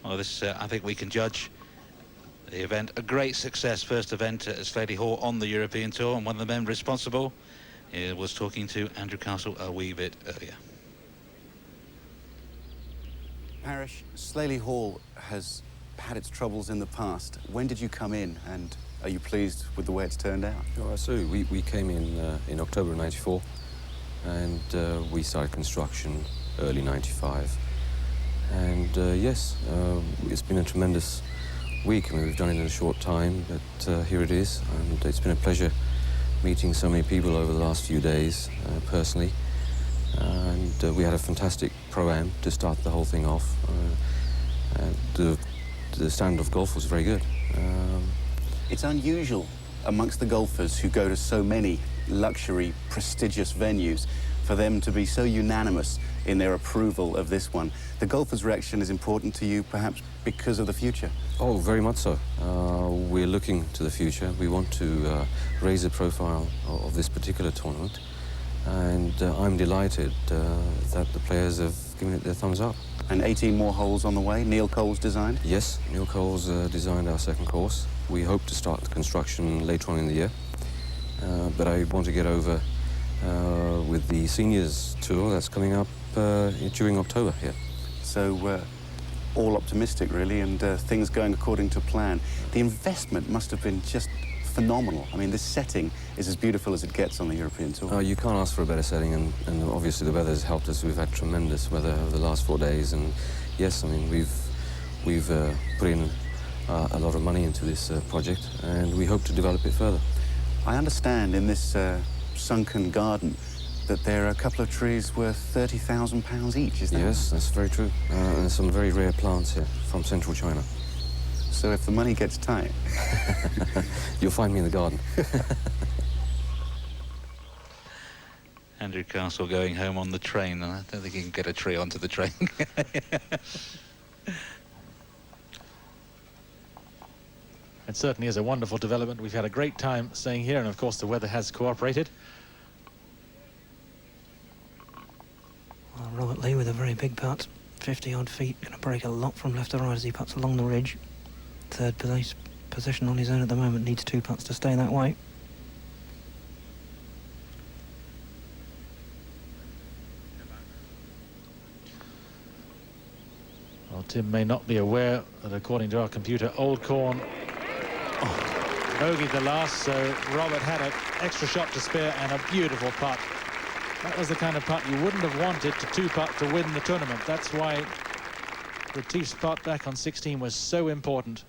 Well, this, I think we can judge the event a great success. First event at Slaley Hall on the European Tour, and one of the men responsible was talking to Andrew Castle a wee bit earlier. Parish, Slaley Hall has had its troubles in the past. When did you come in, and are you pleased with the way it's turned out? Oh, so we came in October '94, and we started construction early '95. And yes, it's been a tremendous week. I mean, we've done it in a short time, but here it is, and it's been a pleasure meeting so many people over the last few days personally. And we had a fantastic pro-am to start the whole thing off. The standard of golf was very good. It's unusual amongst the golfers who go to so many luxury, prestigious venues for them to be so unanimous in their approval of this one. The golfer's reaction is important to you, perhaps because of the future? Oh, very much so. We're looking to the future. We want to raise the profile of this particular tournament. And I'm delighted that the players have given it their thumbs up. And 18 more holes on the way, Neil Cole's designed? Yes, Neil Cole's designed our second course. We hope to start the construction later on in the year. But I want to get over with the seniors tour that's coming up during October here. So all optimistic, really, and things going according to plan. The investment must have been just phenomenal. I mean, this setting is as beautiful as it gets on the European Tour. You can't ask for a better setting, and obviously the weather has helped us. We've had tremendous weather over the last 4 days, and yes, I mean, we've put in a lot of money into this project, and we hope to develop it further. I understand in this sunken garden that there are a couple of trees worth £30,000 each, is that Yes, that's very true. And some very rare plants here from central China. So if the money gets tight... You'll find me in the garden. Andrew Castle going home on the train, and I don't think he can get a tree onto the train. It certainly is a wonderful development. We've had a great time staying here, and of course the weather has cooperated. Well, Robert Lee with a very big putt, 50-odd feet, going to break a lot from left to right as he puts along the ridge. Third position on his own at the moment, needs 2 putts to stay that way. Well, Tim may not be aware that according to our computer, Old Corn bogeyed the last, so Robert had an extra shot to spare and a beautiful putt. That was the kind of putt you wouldn't have wanted to two-putt to win the tournament. That's why Retief's putt back on 16 was so important.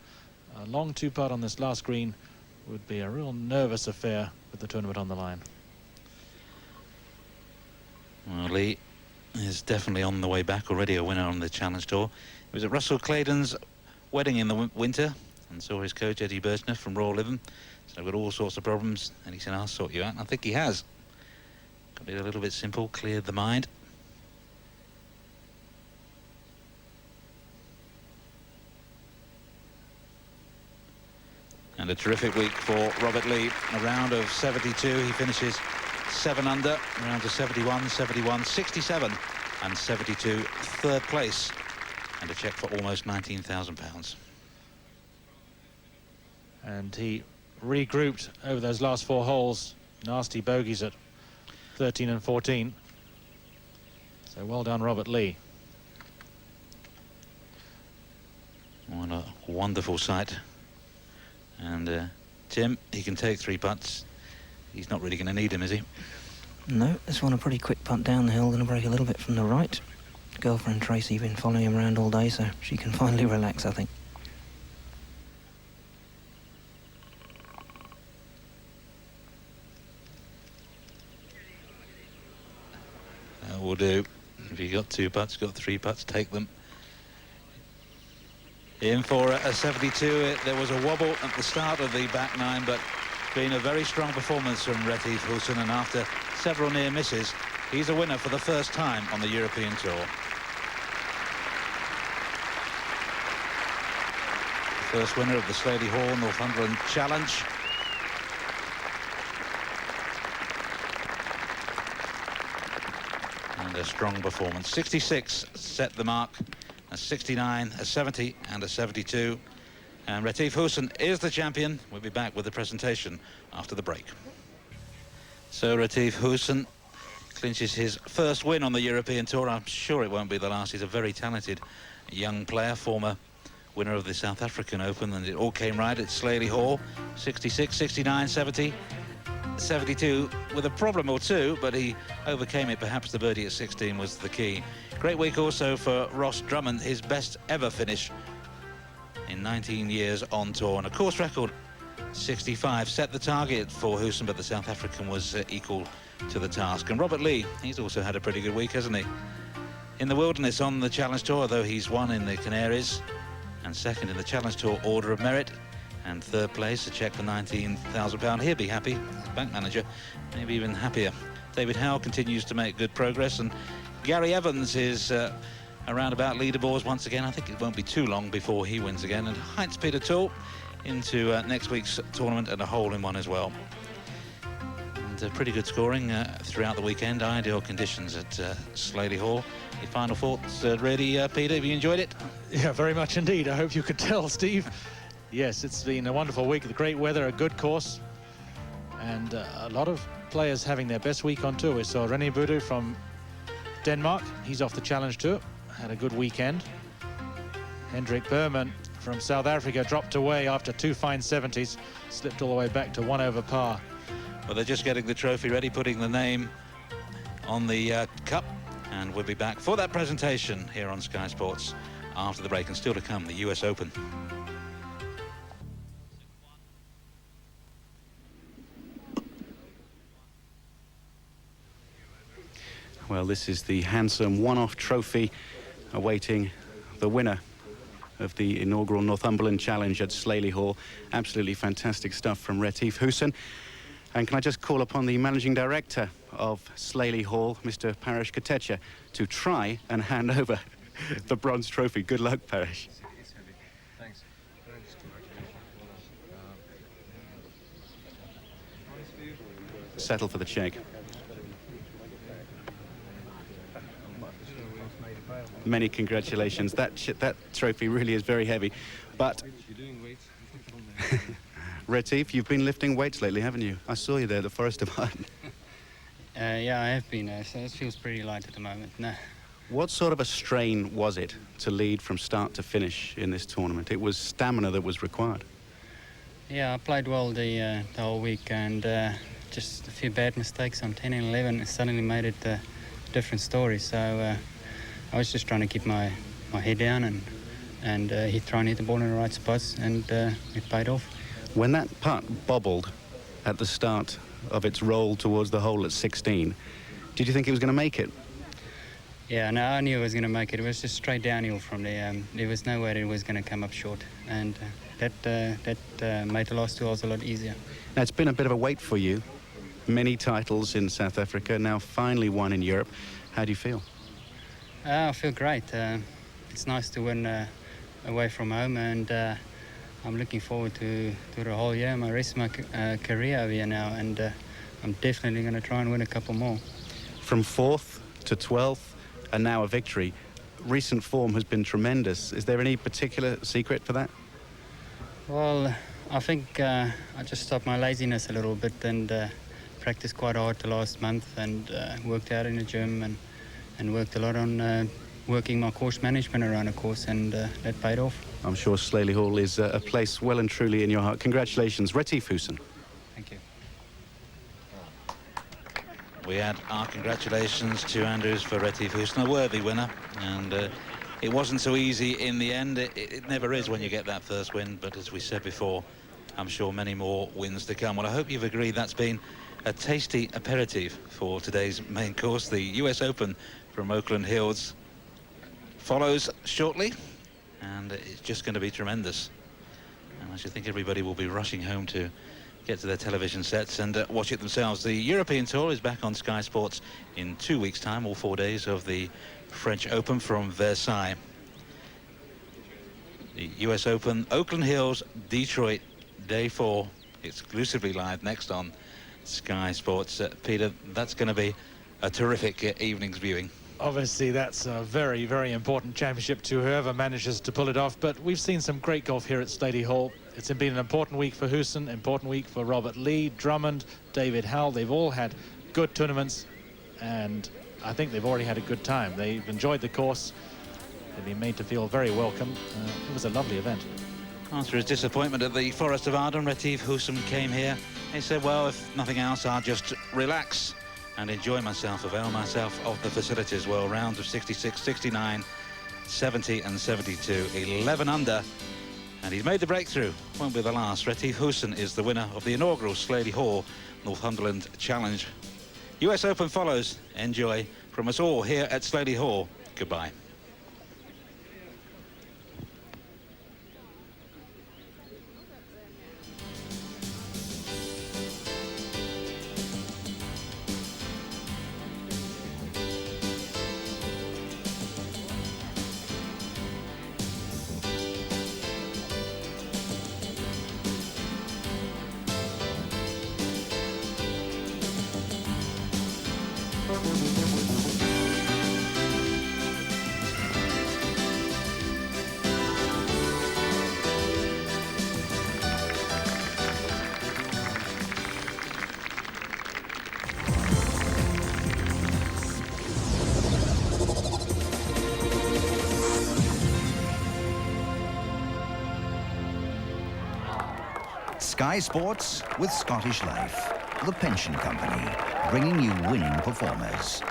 A long two-putt on this last green would be a real nervous affair with the tournament on the line. Well, Lee is definitely on the way back, already a winner on the Challenge Tour. He was at Russell Claydon's wedding in the winter and saw his coach Eddie Birchner from Royal Lytham. So I've got all sorts of problems, and he said, I'll sort you out. And I think he has. Got it a little bit simple, cleared the mind. And a terrific week for Robert Lee. A round of 72. He finishes 7 under, round to 71, 71, 67 and 72, third place, and a cheque for almost £19,000. And he regrouped over those last 4 holes. Nasty bogeys at 13 and 14. So well done, Robert Lee. What a wonderful sight. And Tim, he can take 3 putts. He's not really going to need him, is he? No, this one a pretty quick putt down the hill, going to break a little bit from the right. Girlfriend Tracy been following him around all day, so she can finally relax, I think. That will do. If you got 2 putts, got 3 putts, take them. In for a 72. There was a wobble at the start of the back 9, but been a very strong performance from Retief Goosen, and after several near misses, he's a winner for the first time on the European Tour. First winner of the Slaley Hall Northumberland Challenge. And a strong performance. 66 set the mark, a 69, a 70 and a 72. And Retief Goosen is the champion. We'll be back with the presentation after the break. So Retief Goosen clinches his first win on the European Tour. I'm sure it won't be the last. He's a very talented young player, former winner of the South African Open, and it all came right at Slaley Hall. 66, 69, 70, 72, with a problem or two, but he overcame it. Perhaps the birdie at 16 was the key. Great week also for Ross Drummond, his best ever finish in 19 years on tour, and a course record 65 set the target for Goosen, but the South African was equal to the task. And Robert Lee, he's also had a pretty good week, hasn't he? In the wilderness on the Challenge Tour, though he's won in the Canaries and second in the Challenge Tour Order of Merit, and third place, a cheque for £19,000. He'll be happy, bank manager, maybe even happier. David Howell continues to make good progress, and Gary Evans is around about leaderboards once again. I think it won't be too long before he wins again. And Heinz Peter Tool into next week's tournament, and a hole-in-one as well. And pretty good scoring throughout the weekend. Ideal conditions at Slaley Hall. Your final thoughts, really, Peter? Have you enjoyed it? Yeah, very much indeed. I hope you could tell, Steve. Yes, it's been a wonderful week. The great weather, a good course, and a lot of players having their best week on tour. We saw René Budu from Denmark. He's off the Challenge Tour. Had a good weekend. Hendrik Berman from South Africa dropped away after 2 fine 70s, slipped all the way back to 1 over par. Well, they're just getting the trophy ready, putting the name on the cup, and we'll be back for that presentation here on Sky Sports after the break. And still to come, the US Open. Well, this is the handsome one-off trophy awaiting the winner of the inaugural Northumberland Challenge at Slaley Hall. Absolutely fantastic stuff from Retief Goosen. And can I just call upon the managing director of Slaley Hall, Mr. Paresh Katecha, to try and hand over the bronze trophy. Good luck, Paresh. Thanks. Settle for the cheque. Many congratulations. That trophy really is very heavy. But Retief, you've been lifting weights lately, haven't you? I saw you there at the Forest of Arden. Yeah, I have been. So it feels pretty light at the moment. No. What sort of a strain was it to lead from start to finish in this tournament? It was stamina that was required. Yeah, I played well the whole week, and just a few bad mistakes on 10 and 11. It suddenly made it a different story. So I was just trying to keep my head down and try and hit the ball in the right spots, and it paid off. When that putt bobbled at the start of its roll towards the hole at 16, did you think it was going to make it? Yeah, no, I knew it was going to make it. It was just straight downhill from there. There was no way it was going to come up short, and that made the last 2 holes a lot easier. Now, it's been a bit of a wait for you. Many titles in South Africa, now finally one in Europe. How do you feel? I feel great. It's nice to win away from home, and I'm looking forward to the whole year, my rest of my career over here now, and I'm definitely going to try and win a couple more. From 4th to 12th, and now a victory. Recent form has been tremendous. Is there any particular secret for that? Well, I think I just stopped my laziness a little bit and practiced quite hard the last month and worked out in the gym and worked a lot on working my course management around the course, and that paid off. I'm sure Slaley Hall is a place well and truly in your heart. Congratulations, Retief Goosen. Thank you. We add our congratulations to Andrews for Retief Goosen, a worthy winner, and it wasn't so easy in the end. It never is when you get that first win, but as we said before, I'm sure many more wins to come. Well, I hope you've agreed that's been a tasty aperitif for today's main course. The US Open from Oakland Hills follows shortly, and it's just going to be tremendous. And I should think everybody will be rushing home to get to their television sets and watch it themselves. The European Tour is back on Sky Sports in 2 weeks' time, all 4 days of the French Open from Versailles. The US Open, Oakland Hills, Detroit, day 4, exclusively live next on Sky Sports. Peter, that's going to be a terrific evening's viewing. Obviously, that's a very, very important championship to whoever manages to pull it off. But we've seen some great golf here at Slaley Hall. It's been an important week for Goosen, important week for Robert Lee, Drummond, David Howell. They've all had good tournaments, and I think they've already had a good time. They've enjoyed the course. They've been made to feel very welcome. It was a lovely event. After his disappointment at the Forest of Arden, Retief Goosen came here. He said, well, if nothing else, I'll just relax and enjoy myself, avail myself of the facilities. Well, rounds of 66, 69, 70 and 72, 11 under, and he's made the breakthrough. Won't be the last. Retief Goosen is the winner of the inaugural Slaley Hall Northumberland Challenge. US Open follows. Enjoy from us all here at Slaley Hall. Goodbye. Sky Sports with Scottish Life, the pension company, bringing you winning performers.